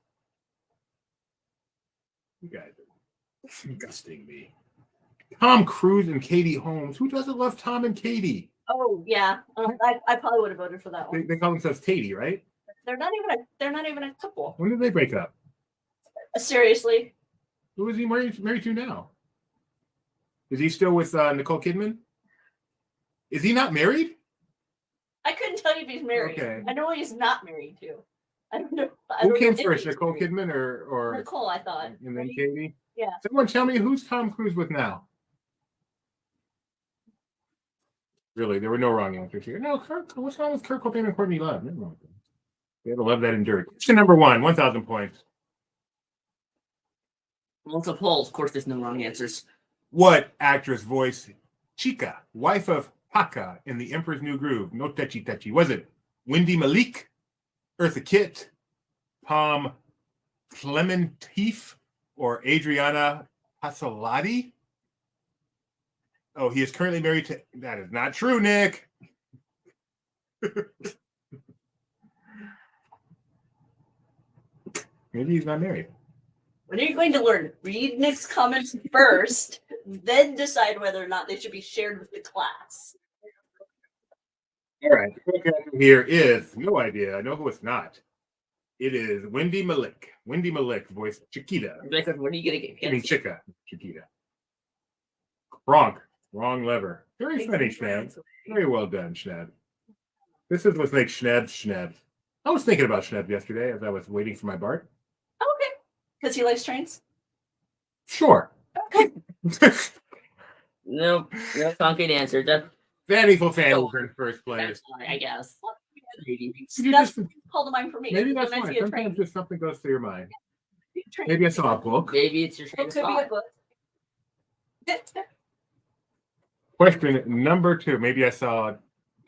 You guys are disgusting me. Tom Cruise and Katie Holmes. Who doesn't love Tom and Katie? Oh yeah, I probably would have voted for that one. They call themselves Katie, right? They're not even a couple. When did they break up? Seriously. Who is he married to now? Is he still with Nicole Kidman? Is he not married? I couldn't tell you if he's married. Okay. I know he's not married to. I don't know. Who came first, Nicole Kidman or Nicole? I thought. and then Katie? Yeah. Someone tell me who's Tom Cruise with now? Really, there were no wrong answers here. No, what's wrong with Kurt Cobain and Courtney Love? Never mind. They had to love that endured. Question number 1, 1,000 points. Multiples. Of course, there's no wrong answers. What actress voiced Chica, wife of Haka in The Emperor's New Groove? No touchy touchy. Was it Wendy Malik, Eartha Kitt, Palm Clementif, or Adriana Pasolati? Oh, he is currently married to. That is not true, Nick. Maybe he's not married. When are you going to learn? Read Nick's comments first, then decide whether or not they should be shared with the class. All right. The quick answer here is no idea. I know who it's not. It is Wendy Malik. Wendy Malik voiced Chiquita. When are you going to get I mean, Chica. Chiquita. Wrong lever. Very funny, Schnab. Very well done, Schnab. This is what makes Schnab Schnab. I was thinking about Schnab yesterday as I was waiting for my BART. Oh, okay. Because he likes trains? Sure. Okay. No concrete answer. Just Fanny for in first place. that's fine, I guess. You That's just, call to mind for me. maybe that's When I fine. see a Sometimes train. just something goes through your mind. Train. Maybe I saw a book. Maybe it's your train It of could be a thought. book. Question number 2. Maybe I saw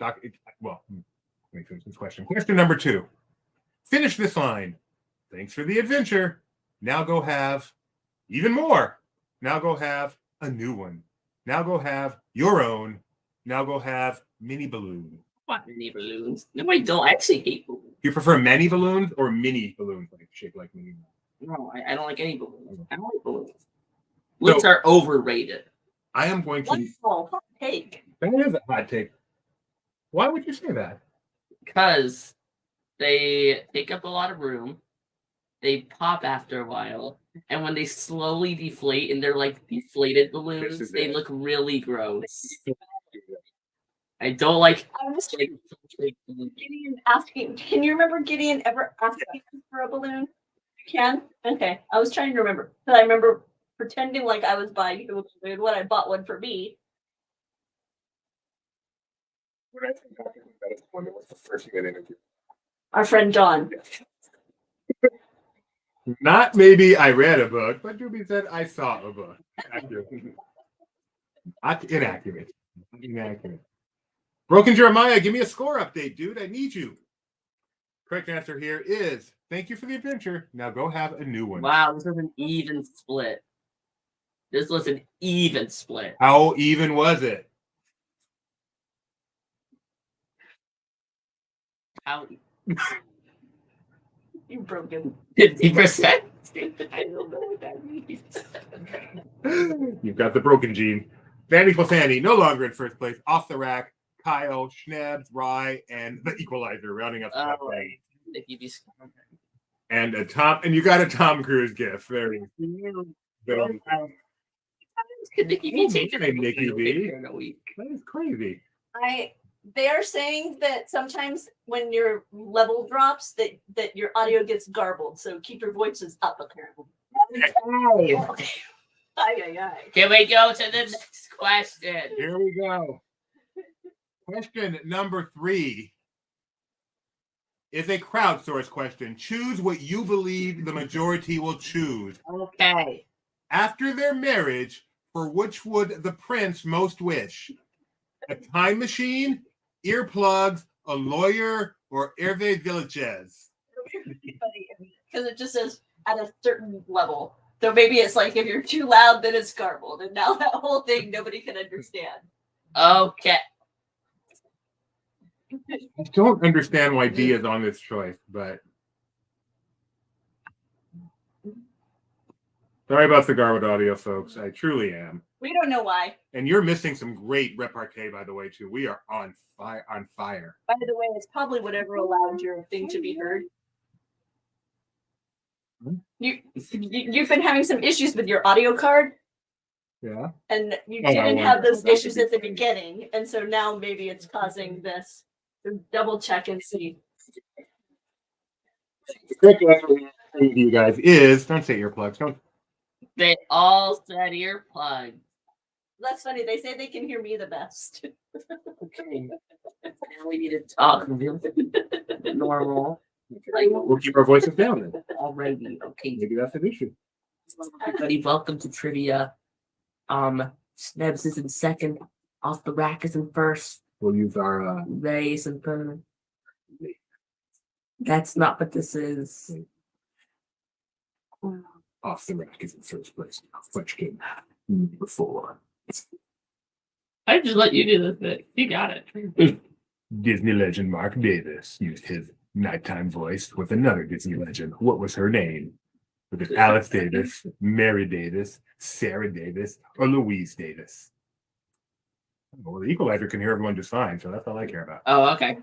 let me finish this question. Question number 2. Finish this line. Thanks for the adventure. Now go have even more. Now go have a new one. Now go have your own Now go have mini balloons. What mini balloons? No, I don't. I actually hate balloons. You prefer many balloons or mini balloons, like shaped like mini? No, I don't like any balloons. I don't like balloons. Balloons are overrated. I am going to. Wonderful hot take. That is a hot take. Why would you say that? Because they take up a lot of room. They pop after a while. And when they slowly deflate and they're like deflated balloons, they look really gross. I don't like. I was Gideon asking. Can you remember Gideon ever asking for a balloon? You can? Okay. I was trying to remember. But I remember pretending like I was buying you a balloon when I bought one for me. What I think that is one that was the first thing I interviewed. Our friend John. Not maybe I read a book, but Doobie said I saw a book. Inaccurate. Inaccurate. Broken Jeremiah, give me a score update, dude. I need you. Correct answer here is thank you for the adventure. Now go have a new one. Wow, this was an even split. This was an even split. How even was it? How? You broken. 50%? I don't know what that means. You've got the broken gene. Vanny plus Annie, no longer in first place. Off the rack. Kyle, Schnebs, Rye, and the Equalizer rounding up the top 10. And a Tom, and you got a Tom Cruise gift. Very. Nikki B taking a Nikki B. in a week. That is crazy. They are saying that sometimes when your level drops, that your audio gets garbled. So keep your voices up, apparently. Okay. Aye. Can we go to the next question? Here we go. Question number 3 is a crowdsourced question. Choose what you believe the majority will choose. Okay. After their marriage, for which would the prince most wish? A time machine, earplugs, a lawyer, or Hervé Villachez? Because it just says at a certain level. So maybe it's like if you're too loud, then it's garbled. And now that whole thing, nobody can understand. Okay. I don't understand why D is on this choice, but sorry about the garbled audio, folks. I truly am. We don't know why. And you're missing some great repartee, by the way, too. We are on fire. By the way, it's probably whatever allowed your thing to be heard. You've been having some issues with your audio card. Yeah. And you didn't have those issues at the beginning. And so now maybe it's causing this. So double check and see. The correct answer for you guys is don't say earplugs. Don't. They all said earplugs. That's funny. They say they can hear me the best. Okay. Now we need to talk normal. We'll keep our voices down then. Alrighty. Okay. Maybe that's an issue. Everybody, welcome to trivia. Snebs is in second. Off the rack is in first. We'll use our Ray is in third. That's not what this is. off the rack is in first place. Question number 4. I just let you do this bit. You got it. Disney legend Mark Davis used his nighttime voice with another Disney legend. What was her name? Was it Alice Davis, Mary Davis, Sarah Davis, or Louise Davis? Well, the Equalizer can hear everyone just fine, so that's all I care about. Oh, okay.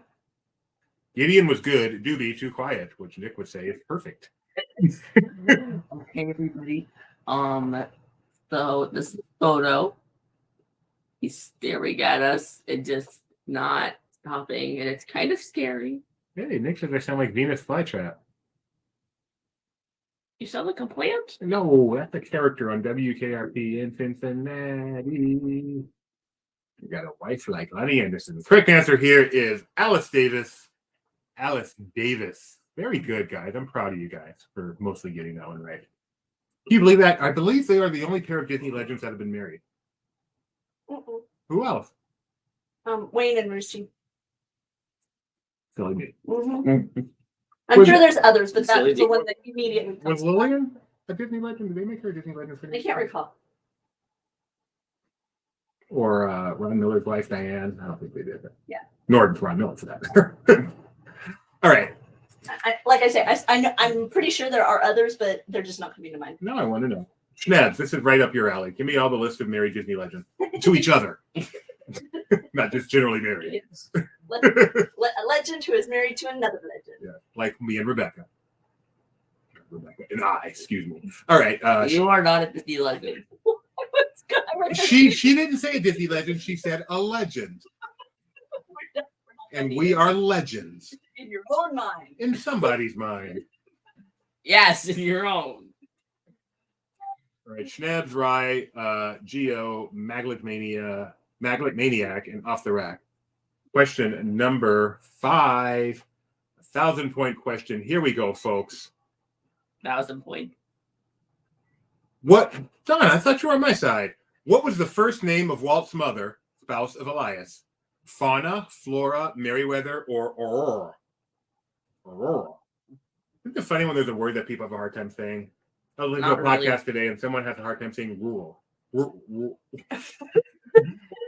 Gideon was good. Doobie too quiet, which Nick would say is perfect. Okay, everybody. So this photo, he's staring at us and just not stopping, and it's kind of scary. Hey, Nick says I sound like Venus Flytrap. You sound like a plant. No, that's a character on WKRP in Cincinnati. You got a wife like Lonnie Anderson. The correct answer here is Alice Davis. Alice Davis. Very good, guys. I'm proud of you guys for mostly getting that one right. Can you believe that? I believe they are the only pair of Disney legends that have been married. Who else? Wayne and Lucy. Silly me. I'm sure there's others, but that's the one that immediately comes Was Lillian a Disney legend? Did they make her a Disney legend? I can't recall. Or Ron Miller's wife, Diane. I don't think they did that. Yeah. Nor Ron Miller for that matter. All right. Like I say, I know, I'm pretty sure there are others, but they're just not coming to mind. Now I want to know. Schnebs, this is right up your alley. Give me all the list of married Disney legends to each other. Not just generally married. Yes. A legend who is married to another legend. Yeah, like me and Rebecca. Rebecca and I, excuse me. All right. You are not a Disney legend. She didn't say a Disney legend. She said a legend. And we are legends. In your own mind. In somebody's mind. Yes, in your own. All right. Schnebs, Rye, Geo, Maglet Maniac, and Off the Rack. Question number 5. 1,000-point question. Here we go, folks. 1,000-point. What? Donna, I thought you were on my side. What was the first name of Walt's mother, spouse of Elias? Fauna, Flora, Merriweather, or Aurora? Aurora. Isn't it funny when there's a word that people have a hard time saying? I was listening to a podcast today and someone has a hard time saying rural.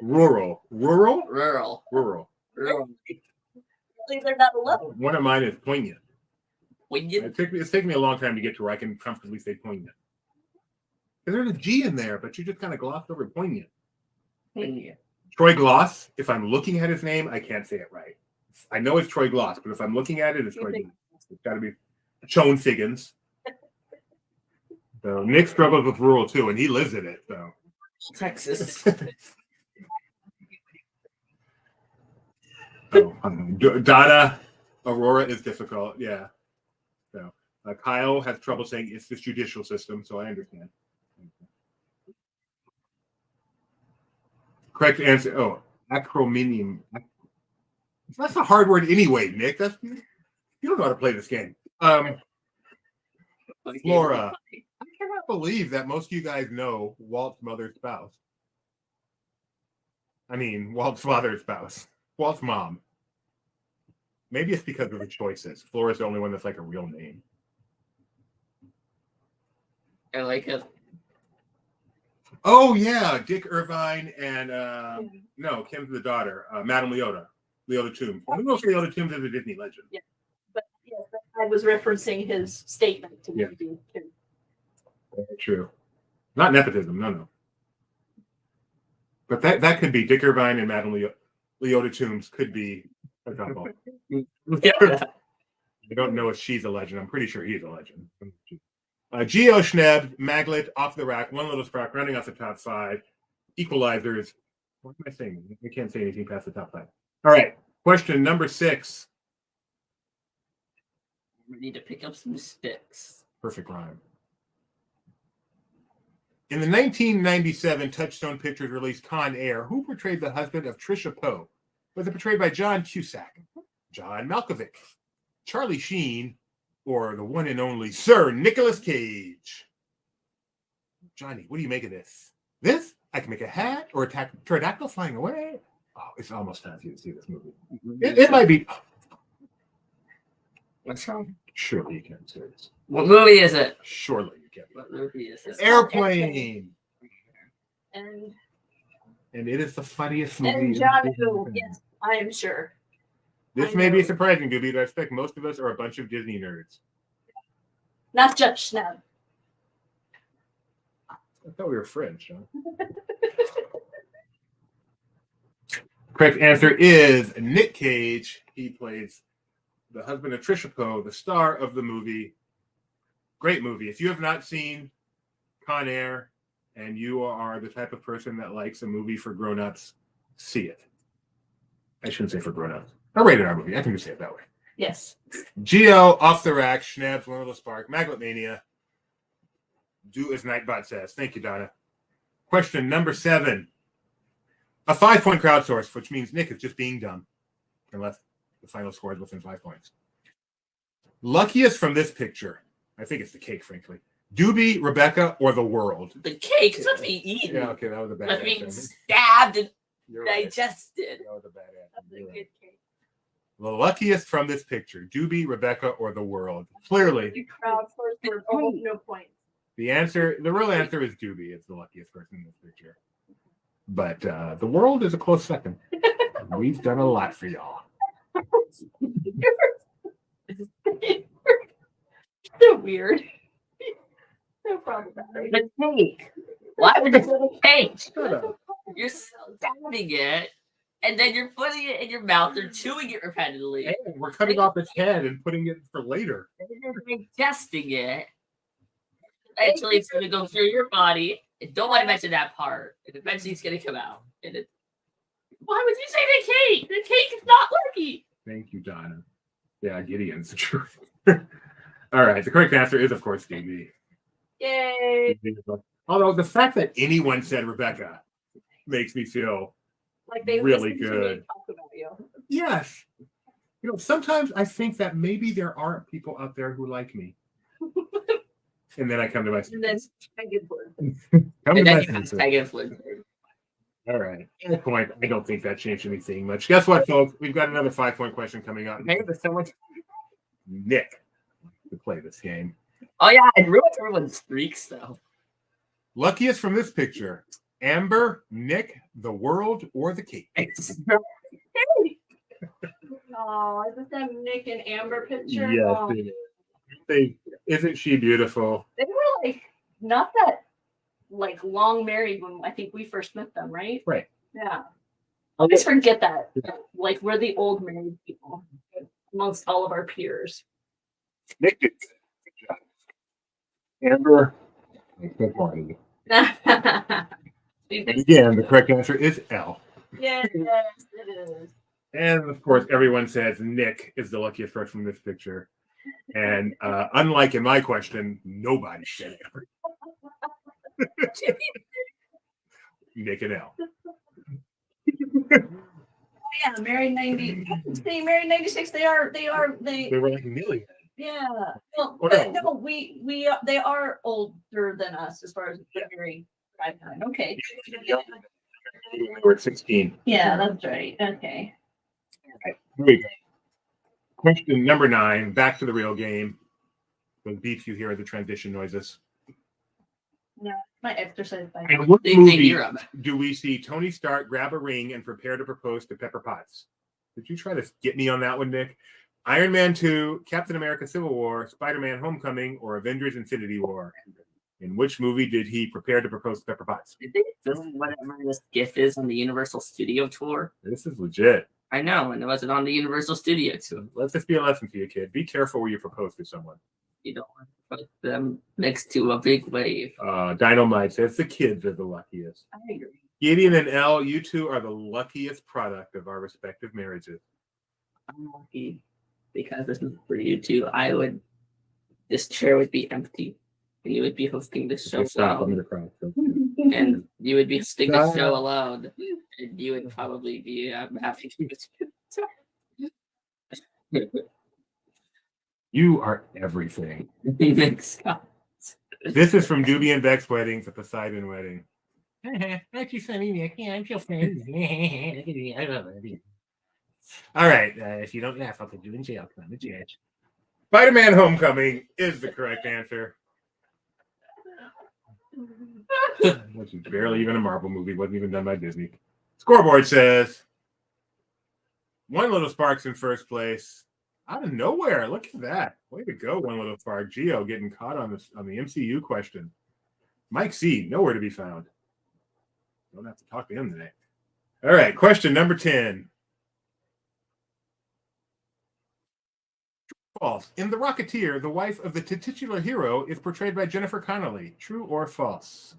Rural. They're not alone. One of mine is poignant. Poignant? It's taken me a long time to get to where I can comfortably say poignant. There's a G in there, but you just kind of glossed over poignant. Poignant. Troy Gloss, if I'm looking at his name, I can't say it right. I know it's Troy Gloss, but if I'm looking at it, it's Troy Gloss. It's got to be Chone Figgins. So Nick struggles with rural too, and he lives in it. So Texas. Donna, Aurora is difficult. Yeah. So Kyle has trouble saying it's this judicial system, so I understand. Correct answer. Oh, acrominium. That's a hard word anyway, Nick. You don't know how to play this game. Flora. I cannot believe that most of you guys know Walt's mother's spouse. I mean, Walt's father's spouse. Walt's mom. Maybe it's because of the choices. Flora's the only one that's like a real name. I like it. Oh yeah, Dick Irvine and no, Kim's the daughter, Madame Leota Toombs. Who knows Leota Toombs is a Disney legend? Yeah, but yes, I was referencing his statement to Yeah. me. Very true. Not nepotism, no. But that could be Dick Irvine and Madame Leota Toombs could be a couple. I don't know if she's a legend. I'm pretty sure he's a legend. Geo Schneb, Maglet, Off the Rack, One Little Sprock, running off the top 5. Equalizers. What am I saying? I can't say anything past the top 5. All right. Question number 6. We need to pick up some sticks. Perfect rhyme. In the 1997 Touchstone Pictures release Con Air, who portrayed the husband of Trisha Poe? Was it portrayed by John Cusack, John Malkovich, Charlie Sheen, or the one and only Sir Nicolas Cage? Johnny, what do you make of this? This? I can make a hat or a pterodactyl flying away. Oh, it's almost time for you to see this movie. It might be. What's wrong? Surely you can't say this. What movie is it? Surely you can't. What movie is it? Airplane. And it is the funniest movie. and John who, yes, I am sure. This may be surprising, Doobie, but I expect most of us are a bunch of Disney nerds. Not Judge Schneb. I thought we were friends, John. Correct answer is Nick Cage. He plays the husband of Trisha Poe, the star of the movie. Great movie. If you have not seen Con Air and you are the type of person that likes a movie for grown-ups, see it. I shouldn't say for grown-ups. A rated R movie. I can just say it that way. Yes. Geo, Off the Rack, Schnabs, One Little Spark, Maglet Mania. Do as Nightbot says. Thank you, Donna. Question number 7. A 5-point crowdsource, which means Nick is just being dumb, unless the final score is within 5 points. Luckiest from this picture. I think it's the cake, frankly. Doobie, Rebecca, or the world? The cake is not being eaten. Yeah, okay, that was a bad That's being answer. stabbed and You're right. digested. That was a bad answer. That's a You're right. good cake. The luckiest from this picture. Doobie, Rebecca, or the world? Clearly, You crowd source for almost no points. the real answer is Doobie. It's the luckiest person in this picture. But the world is a close second. We've done a lot for y'all. So weird. No problem. The cake. Why would you put a cake? Shut up. You're stabbing it, and then you're putting it in your mouth or chewing it repeatedly. Hey, we're cutting off its head and putting it for later. And then you're digesting it. Eventually, it's going to go through your body. And don't want to mention that part. And eventually, it's going to come out. And why would you say the cake? The cake is not lucky. Thank you, Donna. Yeah, Gideon's the truth. All right, the correct answer is, of course, DB. Yay! Although the fact that anyone said Rebecca makes me feel Like they really listen to me good. talk about you. Yes. You know, sometimes I think that maybe there aren't people out there who like me. And then I come to my And then I get bored. come to And my then you senses. hashtag influencer. All right. At that point, I don't think that changed anything much. Guess what, folks? We've got another 5-point question coming up. Hey, there's so much Nick to play this game. Oh, yeah. And ruins everyone's streaks, though. Luckiest from this picture: Amber, Nick, the world, or the cake. Oh, isn't that Nick and Amber picture? Yes, Oh, it is. Isn't she beautiful? they were like not that like long married when I think we first met them, right? Right. Yeah. I always forget that. Like we're the old married people amongst all of our peers. Nick did good job. Amber, good morning. Yes, And again, the correct answer is L. it is. And of course, everyone says Nick is the luckiest person from this picture. And unlike in my question, nobody said it. Nick and L. Yeah, married 90. See, married 96. They They were like nearly. yeah. Well, Or but no. no, we they are older than us as far as the married lifetime. Okay. We were at 16. Yeah, that's right. Okay. All right, here we go. Question number 9. Back to the real game. Those beeps you hear are the transition noises. No, my exercise bike. In what They movie hear 'em. do we see Tony Stark grab a ring and prepare to propose to Pepper Potts? Did you try to get me on that one, Nick? Iron Man 2, Captain America Civil War, Spider-Man Homecoming, or Avengers Infinity War? In which movie did he prepare to propose to Pepper Potts? Did they film whatever this GIF is on the Universal Studio tour? This is legit. I know, and it wasn't on the Universal Studio tour. Let's just be a lesson to you, kid. Be careful where you propose to someone. You don't want to put them next to a big wave. Dynamite says the kids are the luckiest. I agree. Gideon and Elle, you two are the luckiest product of our respective marriages. I'm lucky because this is for you two. This chair would be empty, and you would be hosting the show Stop. I'm alone, gonna cry. and you would be hosting the Stop. show alone, and you would probably be having to. You are everything. Thanks, God. This is from Doobie and Beck's wedding, the Poseidon wedding. Aren't you funny, Nick? Yeah, I'm so funny. I love it. All right. If you don't laugh, I'll put you in jail. I'm a judge. Spider-Man Homecoming is the correct answer. Which is barely even a Marvel movie. Wasn't even done by Disney. Scoreboard says One Little Spark's in first place. Out of nowhere. Look at that. Way to go, One Little Spark. Geo getting caught on the MCU question. Mike C, nowhere to be found. Don't have to talk to him today. All right, question number 10. False. In The Rocketeer, the wife of the titular hero is portrayed by Jennifer Connelly. True or false?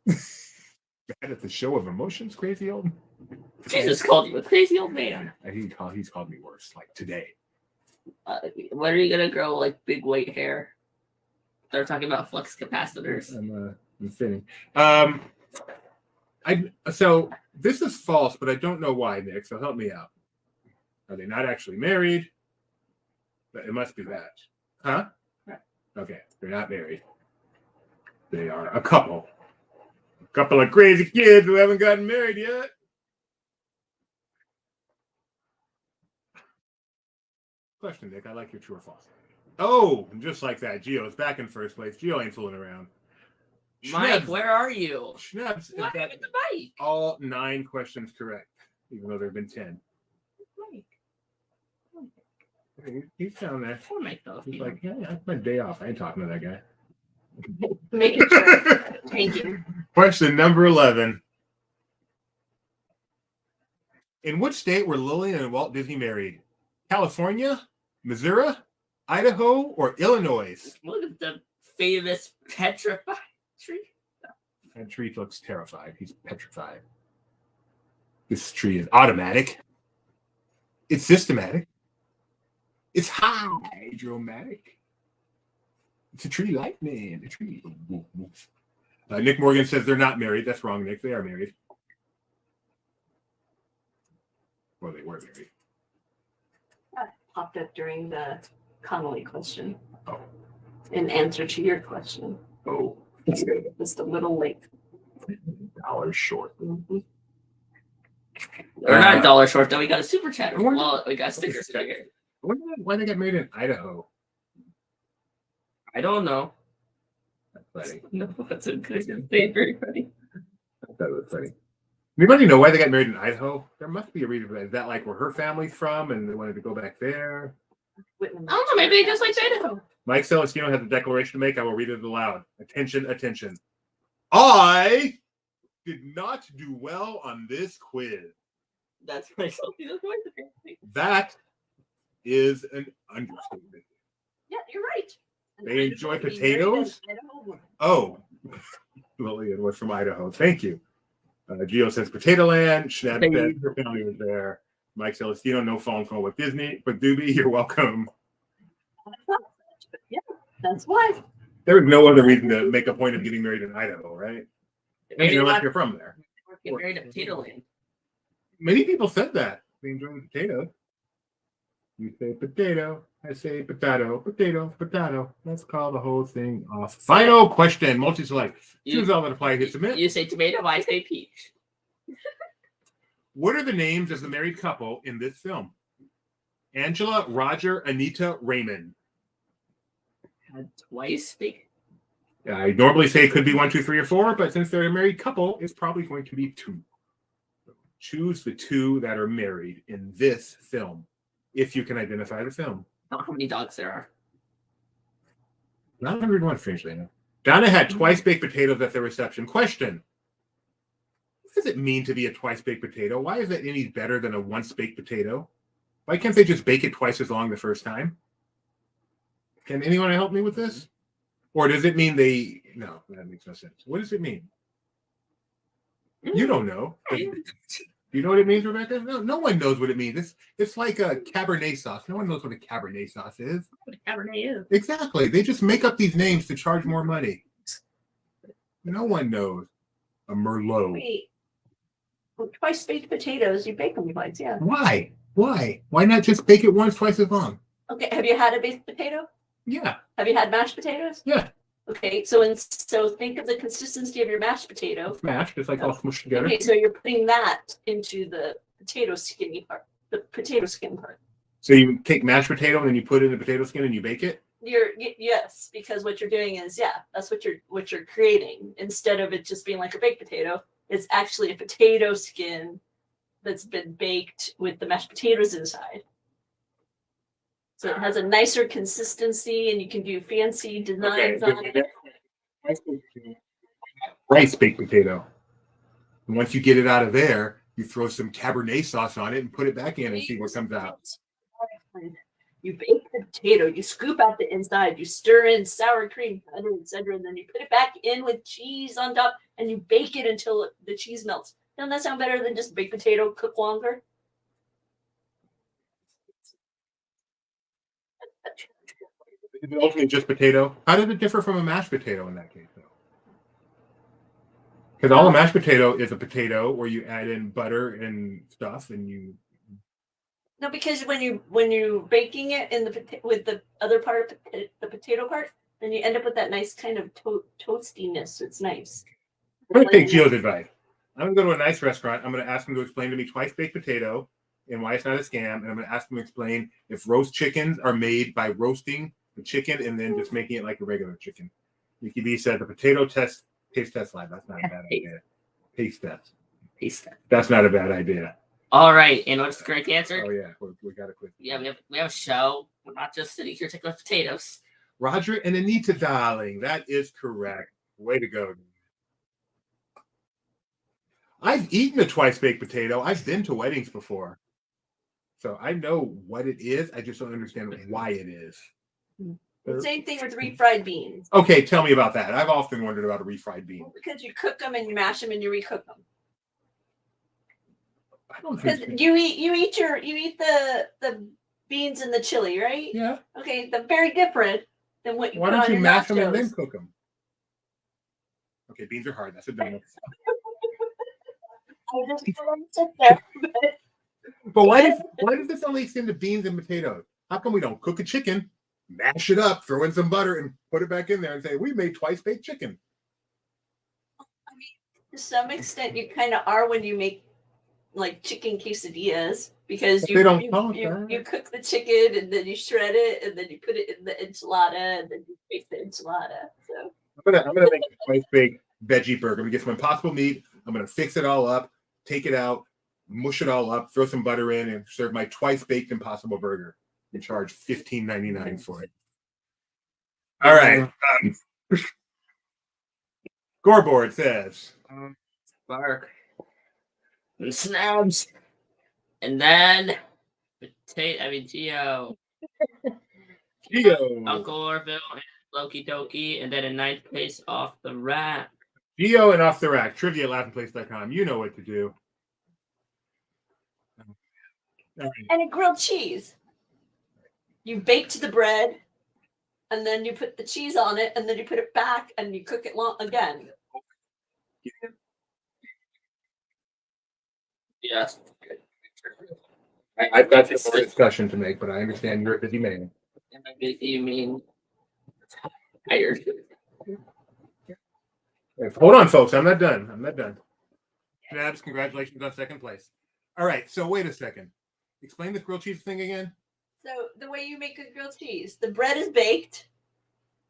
Bad at the show of emotions, crazy old. Jesus called you a crazy old man. He's called me worse, like today. When are you gonna grow like big white hair? Start talking about flux capacitors. I'm fitting. So this is false, but I don't know why, Nick. So help me out. Are they not actually married? It must be that, huh? Okay, they're not married. They are a couple. A couple of crazy kids who haven't gotten married yet. Question, Nick. I like your true or false. Oh, just like that. Gio's back in first place. Gio ain't fooling around. Mike, Schnebs. where are you? Schnebs What is that happened to Mike? all 9 questions correct, even though there have been 10. Mike. He's down there. Poor Mike, though. He's like, yeah, that's my day off. I ain't talking to that guy. Making sure. Thank you. Question number 11. In which state were Lillian and Walt Disney married? California, Missouri, Idaho, or Illinois? Look at the famous petrified tree. That tree looks terrified. He's petrified. This tree is automatic. It's systematic. It's hydromatic. It's a tree like man. A tree. Nick Morgan says they're not married. That's wrong, Nick. They are married. Well, they were married. That popped up during the Connolly question. Oh. In answer to your question. Oh. Just a little late. $1 short. Mm-hmm. We're not $1 short, though. We got a super chat. Wonder- Well, we got a sticker here. I wonder why they got married in Idaho. I don't know. That's funny. No, that's a good thing. Very funny. That was funny. Anybody know why they got married in Idaho? There must be a reason for that. Is that like where her family's from and they wanted to go back there? I don't know. Maybe they just like Idaho. Mike Celestino has a declaration to make. I will read it aloud. Attention, attention. I did not do well on this quiz. That's myself. Apparently. That is an understatement. Yeah, you're right. They enjoy potatoes? Oh, Lillian was from Idaho. Thank you. Gio says Potato Land. Schnab says her family was there. Mike Celestino, no phone call with Disney. But Doobie, you're welcome. Yeah, that's why. There was no other reason to make a point of getting married in Idaho, right? Maybe Unless you're from there. get married to Potato Land. Many people said that. They enjoy the potato. You say potato. I say potato. Potato. Potato. Let's call the whole thing off. Final question. Multi-select. Choose all that apply. Hit submit. You say tomato, I say peach. What are the names of the married couple in this film? Angela, Roger, Anita, Raymond. Had twice. Big. I normally say it could be 1, 2, 3, or 4, but since they're a married couple, it's probably going to be 2. Choose the 2 that are married in this film, if you can identify the film. I don't know how many dogs there are. Not 101, strangely enough. Donna had twice baked potatoes at the reception. Question: what does it mean to be a twice baked potato? Why is that any better than a once baked potato? Why can't they just bake it twice as long the first time? Can anyone help me with this? Or does it mean they... No, that makes no sense. What does it mean? You don't know. Do you know what it means, Rebecca? No one knows what it means. It's like a Cabernet sauce. No one knows what a Cabernet sauce is. What a Cabernet is. Exactly. They just make up these names to charge more money. No one knows. A Merlot. Wait. Well, twice baked potatoes, you bake them twice, yeah. Why? Why? Why not just bake it once, twice as long? Okay, have you had a baked potato? Yeah. Have you had mashed potatoes? Yeah. Okay, so think of the consistency of your mashed potato. It's mashed. It's like all smushed together. Okay, so you're putting that into the potato skinny part, the potato skin part. So you take mashed potato and then you put it in the potato skin and you bake it? Yes, because what you're doing is that's what you're creating. Instead of it just being like a baked potato, it's actually a potato skin that's been baked with the mashed potatoes inside. So it has a nicer consistency, and you can do fancy designs on it. Rice baked potato. And once you get it out of there, you throw some Cabernet sauce on it and put it back in and see what comes out. You bake the potato, you scoop out the inside, you stir in sour cream, etc., and then you put it back in with cheese on top, and you bake it until the cheese melts. Doesn't that sound better than just baked potato cook longer? Is it ultimately just potato? How does it differ from a mashed potato in that case, though? Because all a mashed potato is a potato where you add in butter and stuff, and you. No, because when you're baking it in with the other part, the potato part, then you end up with that nice kind of toastiness. It's nice. I'm going to take Gio's advice. I'm going to go to a nice restaurant. I'm going to ask him to explain to me twice baked potato and why it's not a scam. And I'm going to ask him to explain if roast chickens are made by roasting the chicken and then just making it like a regular chicken. Mickey B said the potato Taste test live. That's not a bad idea. Taste test. Taste test. That's not a bad idea. All right, and what's the correct answer? Oh yeah, we got to quit. Yeah, we have a show. We're not just sitting here taking potatoes. Roger and Anita, darling. That is correct. Way to go. I've eaten a twice baked potato. I've been to weddings before. So I know what it is. I just don't understand why it is. Same thing with refried beans. Okay, tell me about that. I've often wondered about a refried bean. Because you cook them and you mash them and you recook them. I don't Because think. you eat the beans in the chili, right? Yeah. Okay, they're very different than what you Why put on don't you your mash them and nachos. then cook them? Okay, beans are hard. That's a donut. I just sit there. But why does this only extend to beans and potatoes? How come we don't cook a chicken, mash it up, throw in some butter, and put it back in there and say we made twice baked chicken? I mean, to some extent, you kind of are when you make like chicken quesadillas because But you they don't call it that. you cook the chicken and then you shred it and then you put it in the enchilada and then you make the enchilada. So I'm gonna make a twice baked veggie burger. I'm gonna get some Impossible meat. I'm gonna fix it all up, take it out, mush it all up, throw some butter in, and serve my twice baked Impossible burger and charge $15.99 for it. All right. Scoreboard says Bark. And snabs. And then Gio. Gio. Uncle Orville and Loki Doki. And then in ninth place off the rack. Gio and Off the Rack. Trivia at laughingplace.com. You know what to do. All right. and a grilled cheese. You baked the bread and then you put the cheese on it and then you put it back and you cook it long again. Yes. I've got some more discussion to make, but I understand you're a busy man. And by busy, you mean tired. Hold on, folks. I'm not done. Nabs, congratulations on second place. All right. So wait a second. Explain this grilled cheese thing again. So the way you make a grilled cheese, the bread is baked,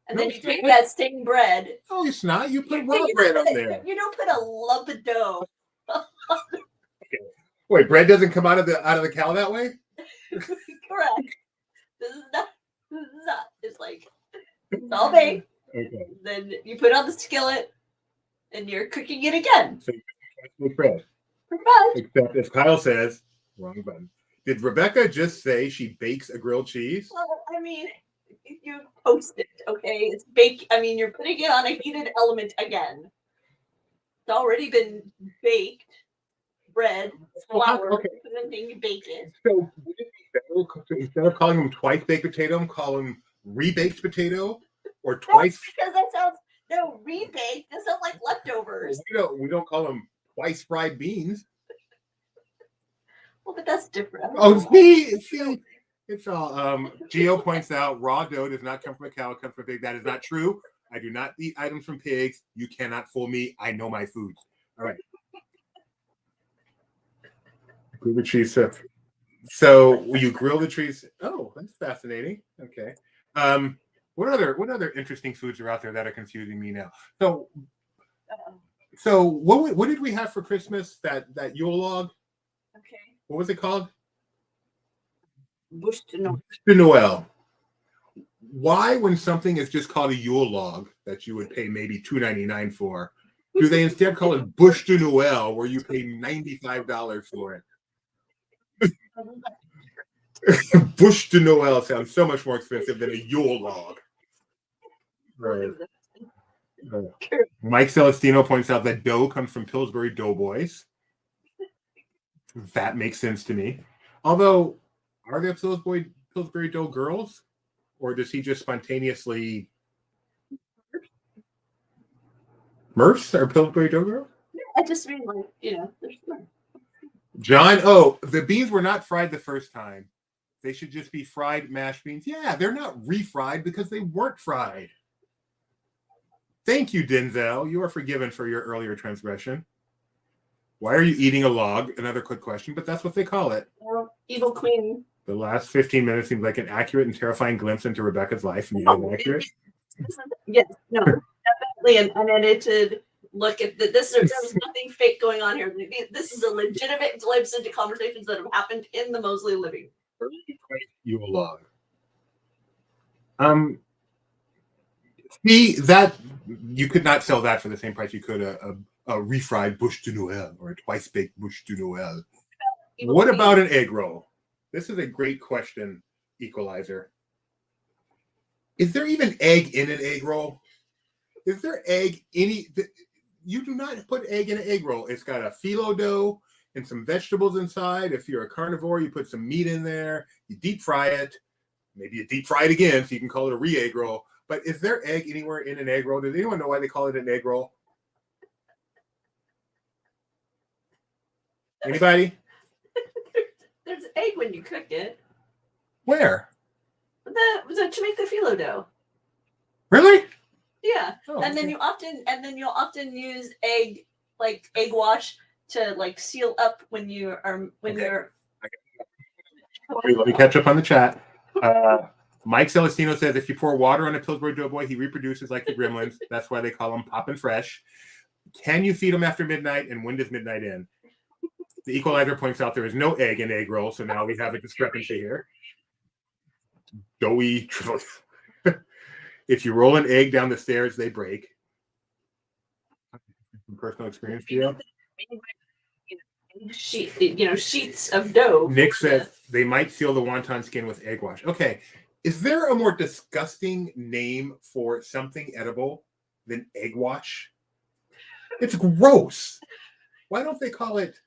and No, then you it's take not. that same bread. Oh, it's not. You put You raw don't bread put on there. You don't put a lump of dough. Wait, bread doesn't come out of the cow that way? Correct. This is not. It's like it's all baked. Okay. Then you put it on the skillet, and you're cooking it again. So you make bread. Pretty much. Except if Kyle says wrong button. Did Rebecca just say she bakes a grilled cheese? Well, I mean, you toast it, okay? It's baked. I mean, you're putting it on a heated element again. It's already been baked. Bread, flour, Okay. and then you bake it. So would it be better instead of calling them twice baked potato, call them rebaked potato or twice? Because that sounds rebaked. That sounds like leftovers. We don't call them twice fried beans. Well, but that's different. Oh, see, it's all. Gio points out raw dough does not come from a cow; it comes from a pig. That is not true. I do not eat items from pigs. You cannot fool me. I know my foods. All right. Grill the cheese. So you grill the cheese. Oh, that's fascinating. Okay. What other interesting foods are out there that are confusing me now? So what did we have for Christmas? That Yule log? Okay. What was it called? Bush to know. De Noel. Why, when something is just called a Yule log that you would pay maybe $2.99 for, do they instead call it Bush de Noel, where you pay $95 for it? Bush de Noel sounds so much more expensive than a Yule log. Right. Mike Celestino points out that dough comes from Pillsbury Doughboys. That makes sense to me. Although, are there Pillsbury Dough girls? Or does he just spontaneously... Murphs are Pillsbury Dough girls? I just mean like, there's John, the beans were not fried the first time. They should just be fried mashed beans. Yeah, they're not refried because they weren't fried. Thank you, Denzel. You are forgiven for your earlier transgression. Why are you eating a log? Another quick question, but that's what they call it. Evil Queen. The last 15 minutes seems like an accurate and terrifying glimpse into Rebecca's life. And you know, accurate? Yes, no, definitely an unedited look at this. There's nothing fake going on here. This is a legitimate glimpse into conversations that have happened in the Mosley living. You along. See that you could not sell that for the same price you could a refried bouche de Noël or a twice baked bouche de Noël. What about an egg roll? This is a great question, Equalizer. Is there even egg in an egg roll? Is there egg any? You do not put egg in an egg roll. It's got a phyllo dough and some vegetables inside. If you're a carnivore, you put some meat in there. You deep fry it. Maybe you deep fry it again so you can call it a re-egg roll. But is there egg anywhere in an egg roll? Does anyone know why they call it an egg roll? Anybody? There's egg when you cook it. Where? To make the phyllo dough. Really? Yeah. Oh, and then you'll often use egg wash to like seal up when you're Let me catch up on the chat. Mike Celestino says if you pour water on a Pillsbury Doughboy, he reproduces like the gremlins. That's why they call him poppin' fresh. Can you feed him after midnight? And when does midnight end? The Equalizer points out there is no egg in egg roll, so now we have a discrepancy here. Doughy. If you roll an egg down the stairs, they break. From personal experience, Gio. Sheets of dough. Nick says they might seal the wonton skin with egg wash. Okay. Is there a more disgusting name for something edible than egg wash? It's gross. Why don't they call it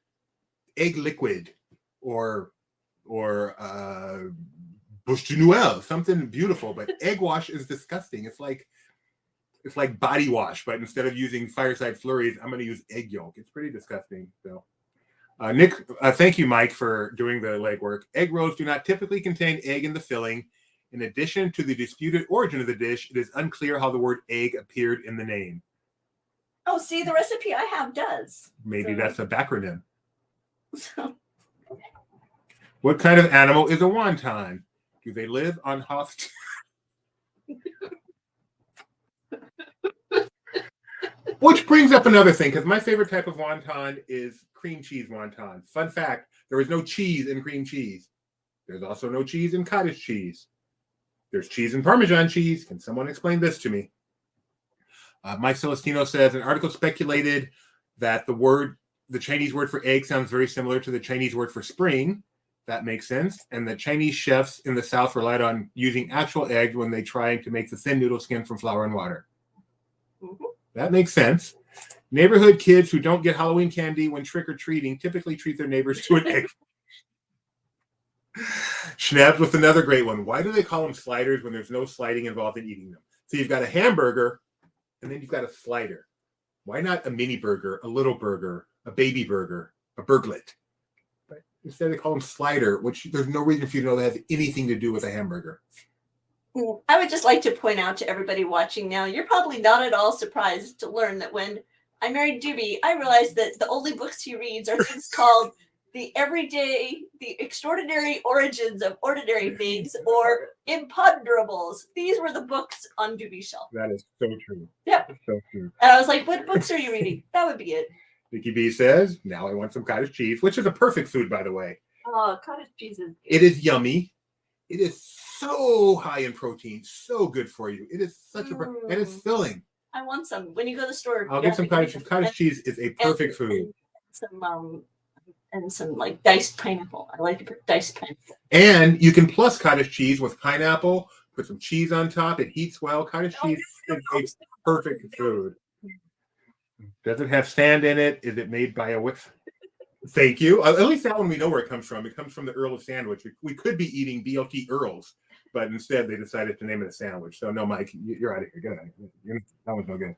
egg liquid or bouche de Noël, something beautiful? But egg wash is disgusting. It's like body wash, but instead of using fireside flurries, I'm going to use egg yolk. It's pretty disgusting. So, Nick, thank you, Mike, for doing the legwork. Egg rolls do not typically contain egg in the filling. In addition to the disputed origin of the dish, it is unclear how the word egg appeared in the name. Oh, see, the recipe I have does. Maybe So. that's a backronym. So. What kind of animal is a wonton? Do they live on host? Which brings up another thing, because my favorite type of wonton is cream cheese wonton. Fun fact, there is no cheese in cream cheese. There's also no cheese in cottage cheese. There's cheese in Parmesan cheese. Can someone explain this to me? Mike Celestino says, an article speculated that the Chinese word for egg sounds very similar to the Chinese word for spring. That makes sense. And the Chinese chefs in the South relied on using actual eggs when they tried to make the thin noodle skin from flour and water. Mm-hmm. That makes sense. Neighborhood kids who don't get Halloween candy when trick-or-treating typically treat their neighbors to an egg. Schnabs with another great one. Why do they call them sliders when there's no sliding involved in eating them? So you've got a hamburger, and then you've got a slider. Why not a mini burger, a little burger, a baby burger, a burglet? But instead they call them slider, which there's no reason for you to know that has anything to do with a hamburger. I would just like to point out to everybody watching now, you're probably not at all surprised to learn that when I married Doobie, I realized that the only books he reads are things called The Extraordinary Origins of Ordinary Things, or Imponderables. These were the books on Doobie's shelf. That is so true. Yep. So true. And I was like, what books are you reading? That would be it. Vicky B says, now I want some cottage cheese, which is a perfect food, by the way. Oh, cottage cheese is good. It is yummy. It is so high in protein, so good for you. It is such and it's filling. I want some. When you go to the store, I'll get some cottage cheese. Cottage cheese is a perfect food. And some like diced pineapple. I like to put diced pineapple. And you can plus cottage cheese with pineapple, put some cheese on top. It heats well. Cottage cheese is a perfect food. Does it have sand in it? Is it made by a Thank you. At least that one we know where it comes from. It comes from the Earl of Sandwich. We could be eating BLT Earls, but instead they decided to name it a sandwich. So no, Mike, you're out of here. Get out of here. That one's no good.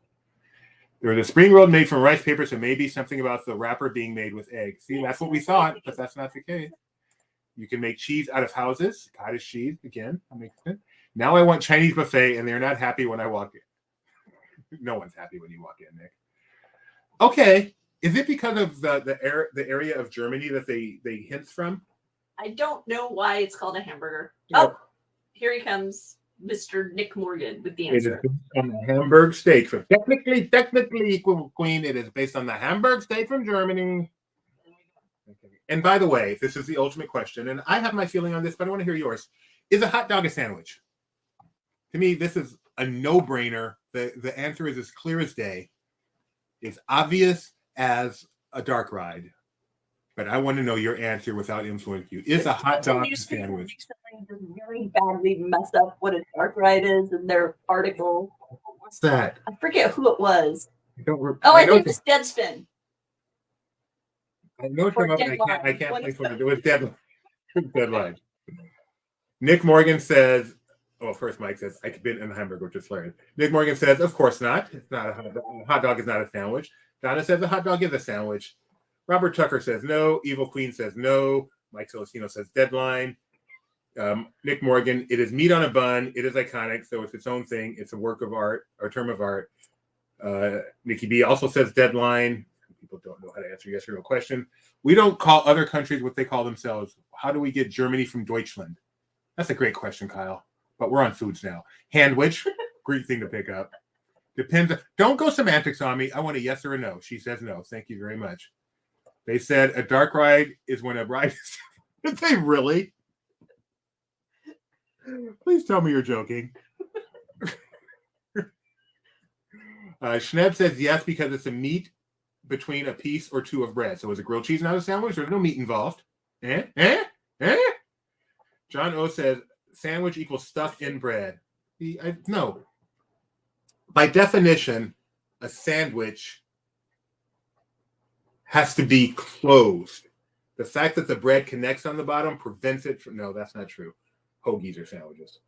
There was a spring roll made from rice paper, so maybe something about the wrapper being made with eggs. See, that's what we thought, but that's not the case. You can make cheese out of houses. Cottage cheese, again. That makes sense. Now I want Chinese buffet, and they're not happy when I walk in. No one's happy when you walk in, Nick. Okay. Is it because of the area of Germany that they hints from? I don't know why it's called a hamburger. Yeah. Oh, here he comes. Mr. Nick Morgan with the It is answer. based on the Hamburg steak. So technically, Queen, it is based on the Hamburg steak from Germany. Okay. And by the way, this is the ultimate question, and I have my feeling on this, but I want to hear yours. Is a hot dog a sandwich? To me, this is a no-brainer. The answer is as clear as day. It's obvious as a dark ride. But I want to know your answer without influencing you. Is a hot dog a sandwich? Recently just really badly messed up what a dark ride is in their article. What's that? I forget who it was. I think it's Deadspin. I know it's come up, and I can't place what it was. Deadline. Nick Morgan says, well, first Mike says, I could be in a hamburger, which is hilarious. Nick Morgan says, of course not. It's not a hot dog is not a sandwich. Donna says a hot dog is a sandwich. Robert Tucker says no. Evil Queen says no. Mike Celestino says deadline. Nick Morgan, it is meat on a bun. It is iconic, so it's its own thing. It's a work of art, or term of art. Nikki B also says deadline. People don't know how to answer yes or no question. We don't call other countries what they call themselves. How do we get Germany from Deutschland? That's a great question, Kyle. But we're on foods now. Handwich, great thing to pick up. Depends. Don't go semantics on me. I want a yes or a no. She says no. Thank you very much. They said a dark ride is when a ride is. Did they really? Please tell me you're joking. Schneb says yes because it's a meat between a piece or two of bread. So is a grilled cheese not a sandwich? There's no meat involved. John O says sandwich equals stuff in bread. No. By definition, a sandwich has to be closed. The fact that the bread connects on the bottom prevents it from. No, that's not true. Hoagies are sandwiches.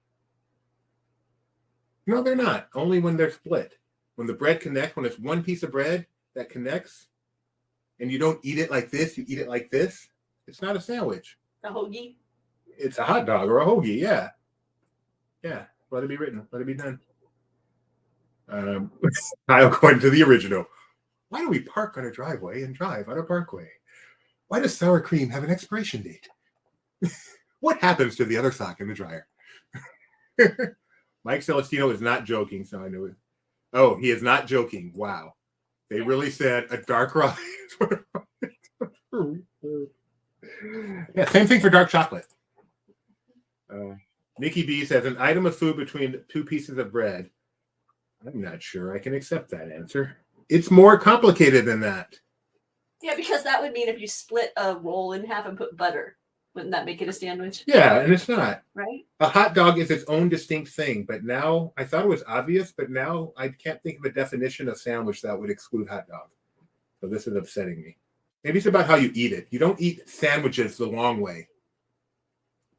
No, they're not. Only when they're split. When the bread connects, when it's one piece of bread that connects, and you don't eat it like this, you eat it like this, it's not a sandwich. A hoagie? It's a hot dog or a hoagie, yeah. Yeah, let it be written. Let it be done. Kyle going to the original. Why do we park on a driveway and drive on a parkway? Why does sour cream have an expiration date? What happens to the other sock in the dryer? Mike Celestino is not joking, so I knew it. Oh, he is not joking. Wow. They really said a dark ride. Yeah, same thing for dark chocolate. Nikki B says an item of food between two pieces of bread. I'm not sure I can accept that answer. It's more complicated than that. Yeah, because that would mean if you split a roll in half and put butter, wouldn't that make it a sandwich? Yeah, and it's not. Right? A hot dog is its own distinct thing, but now I thought it was obvious, but now I can't think of a definition of sandwich that would exclude hot dog. So this is upsetting me. Maybe it's about how you eat it. You don't eat sandwiches the long way,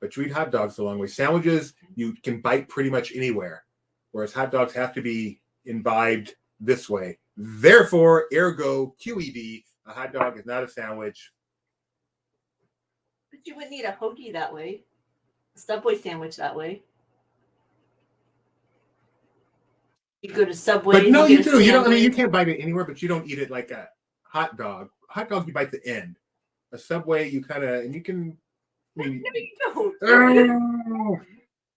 but you eat hot dogs the long way. Sandwiches, you can bite pretty much anywhere, whereas hot dogs have to be imbibed this way. Therefore, ergo, QED, a hot dog is not a sandwich. But you wouldn't eat a hoagie that way. A Subway sandwich that way. You go to Subway. But no, you do. You don't. I mean, you sandwich. can't bite it anywhere, but you don't eat it like a hot dog. Hot dog, you bite the end. A Subway, you kind of, and you can. I mean, No, you don't. oh,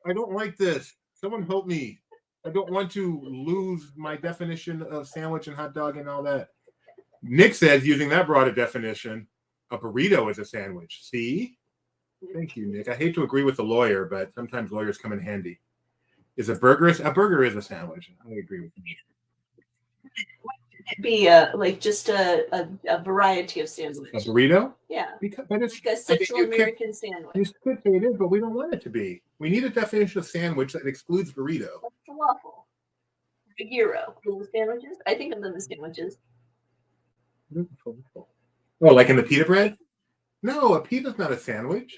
I don't like this. Someone help me. I don't want to lose my definition of sandwich and hot dog and all that. Nick says, using that broader definition, a burrito is a sandwich. See? Thank you, Nick. I hate to agree with the lawyer, but sometimes lawyers come in handy. Is a burger is a sandwich? I agree with you. It'd be like just a variety of sandwich. A burrito? Yeah. But it's Like a Central American sandwich. You could say it is, but we don't want it to be. We need a definition of sandwich that excludes burrito. What's a waffle? A gyro. Little sandwiches? I think of them as sandwiches. Oh, like in the pita bread? No, a pita's not a sandwich.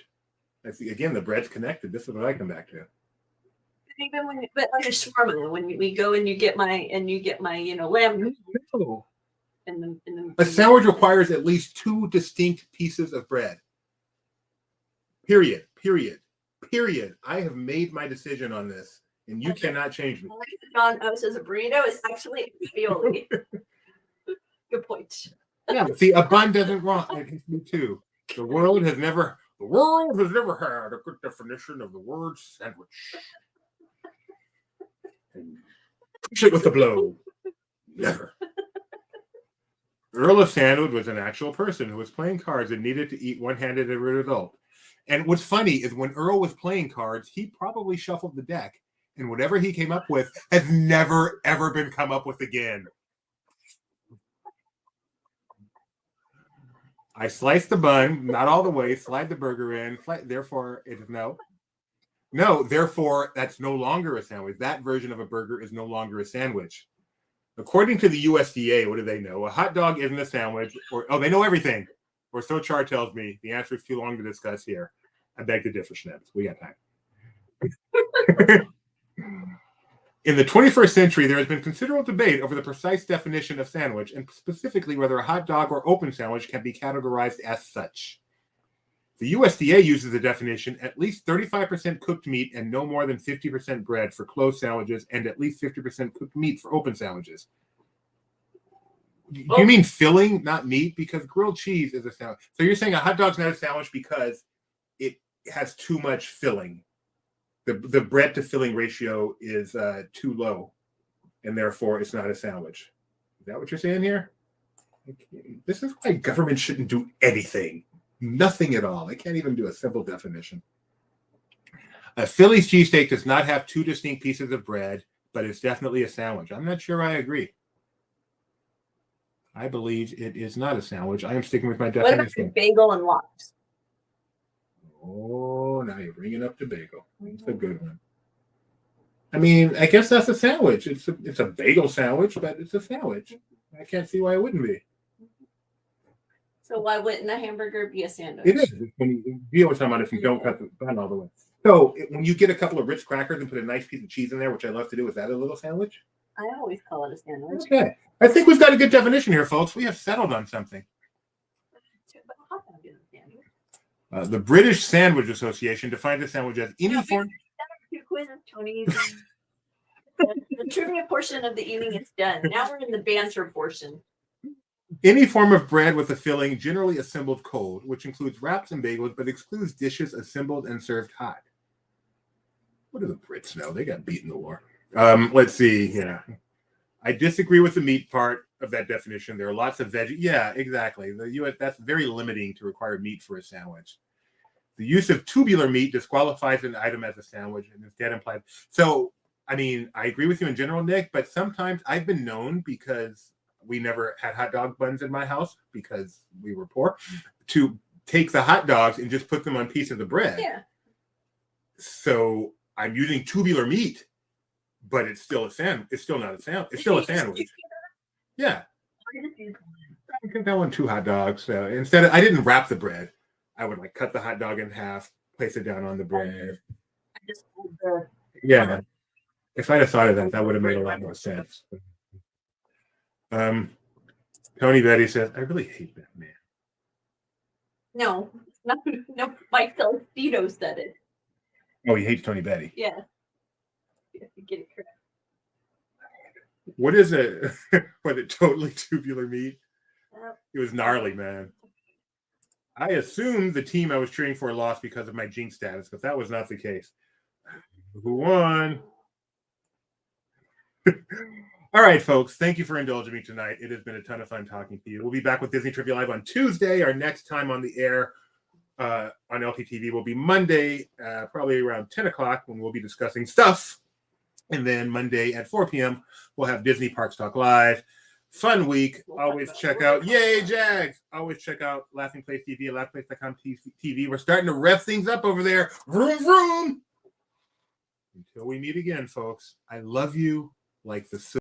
I see. Again, the bread's connected. This is what I come back to. Even when, but like a shawarma, when we go and you get my lamb. No. In the A sandwich requires at least two distinct pieces of bread. Period. I have made my decision on this, and you cannot change me. John O says a burrito is actually ravioli. Good point. Yeah, see, a bun doesn't wrong. Me too. The world has never had a good definition of the word sandwich. Shit with the blow. Never. Earl of Sandwood was an actual person who was playing cards and needed to eat one-handed as a result. And what's funny is when Earl was playing cards, he probably shuffled the deck. And whatever he came up with has never, ever been come up with again. I sliced the bun, not all the way, slide the burger in. Therefore, it is no. No, therefore, that's no longer a sandwich. That version of a burger is no longer a sandwich. According to the USDA, what do they know? A hot dog isn't a sandwich. They know everything. Or so Char tells me. The answer is too long to discuss here. I beg to differ, Schnebs. We got time. In the 21st century, there has been considerable debate over the precise definition of sandwich, and specifically whether a hot dog or open sandwich can be categorized as such. The USDA uses the definition at least 35% cooked meat and no more than 50% bread for closed sandwiches and at least 50% cooked meat for open sandwiches. Do you mean filling, not meat? Because grilled cheese is a sandwich. So you're saying a hot dog's not a sandwich because it has too much filling. The bread to filling ratio is too low, and therefore it's not a sandwich. Is that what you're saying here? This is why government shouldn't do anything. Nothing at all. They can't even do a simple definition. A Philly's cheesesteak does not have two distinct pieces of bread, but it's definitely a sandwich. I'm not sure I agree. I believe it is not a sandwich. I am sticking with my definition. What about the bagel and lox? Oh, now you're bringing up the bagel. It's a good one. I mean, I guess that's a sandwich. It's a bagel sandwich, but it's a sandwich. I can't see why it wouldn't be. So why wouldn't a hamburger be a sandwich? It is. When you were talking about if you don't cut the bun all the way. So when you get a couple of Ritz crackers and put a nice piece of cheese in there, which I love to do, is that a little sandwich? I always call it a sandwich. Okay. I think we've got a good definition here, folks. We have settled on something. But a hot dog is a sandwich. The British Sandwich Association defines a sandwich as any form. Two quizzes, Tony. The trivia portion of the evening is done. Now we're in the banter portion. Any form of bread with a filling, generally assembled cold, which includes wraps and bagels, but excludes dishes assembled and served hot. What do the Brits know? They got beat in the war. Let's see. Yeah, I disagree with the meat part of that definition. There are lots of veggies. Yeah, exactly. The U.S. That's very limiting to require meat for a sandwich. The use of tubular meat disqualifies an item as a sandwich and instead implies. So, I mean, I agree with you in general, Nick, but sometimes I've been known, because we never had hot dog buns in my house because we were poor, to take the hot dogs and just put them on pieces of bread. Yeah. So I'm using tubular meat, but it's still a sandwich. It's still not a sandwich. It's still a sandwich. Yeah. I think that one 2 hot dogs. So instead I didn't wrap the bread. I would cut the hot dog in half, place it down on the bread. Yeah. If I'd have thought of that, that would have made a lot more sense. Tony Betty says, I really hate that man. No, no, Mike Celestino said it. Oh, he hates Tony Betty. Yeah. You have to get it correct. What is it? Was it totally tubular meat? Yep. It was gnarly, man. I assumed the team I was cheering for lost because of my jinx status, but that was not the case. Who won? All right, folks. Thank you for indulging me tonight. It has been a ton of fun talking to you. We'll be back with Disney Trivia Live on Tuesday. Our next time on the air on LTTV will be Monday, probably around 10 o'clock, when we'll be discussing stuff. And then Monday at 4 p.m., we'll have Disney Parks Talk Live. Fun week. Always check out, yay, Jags. Always check out Laughing Place TV at laughingplace.com TV. We're starting to rev things up over there. Vroom, vroom. Until we meet again, folks, I love you like the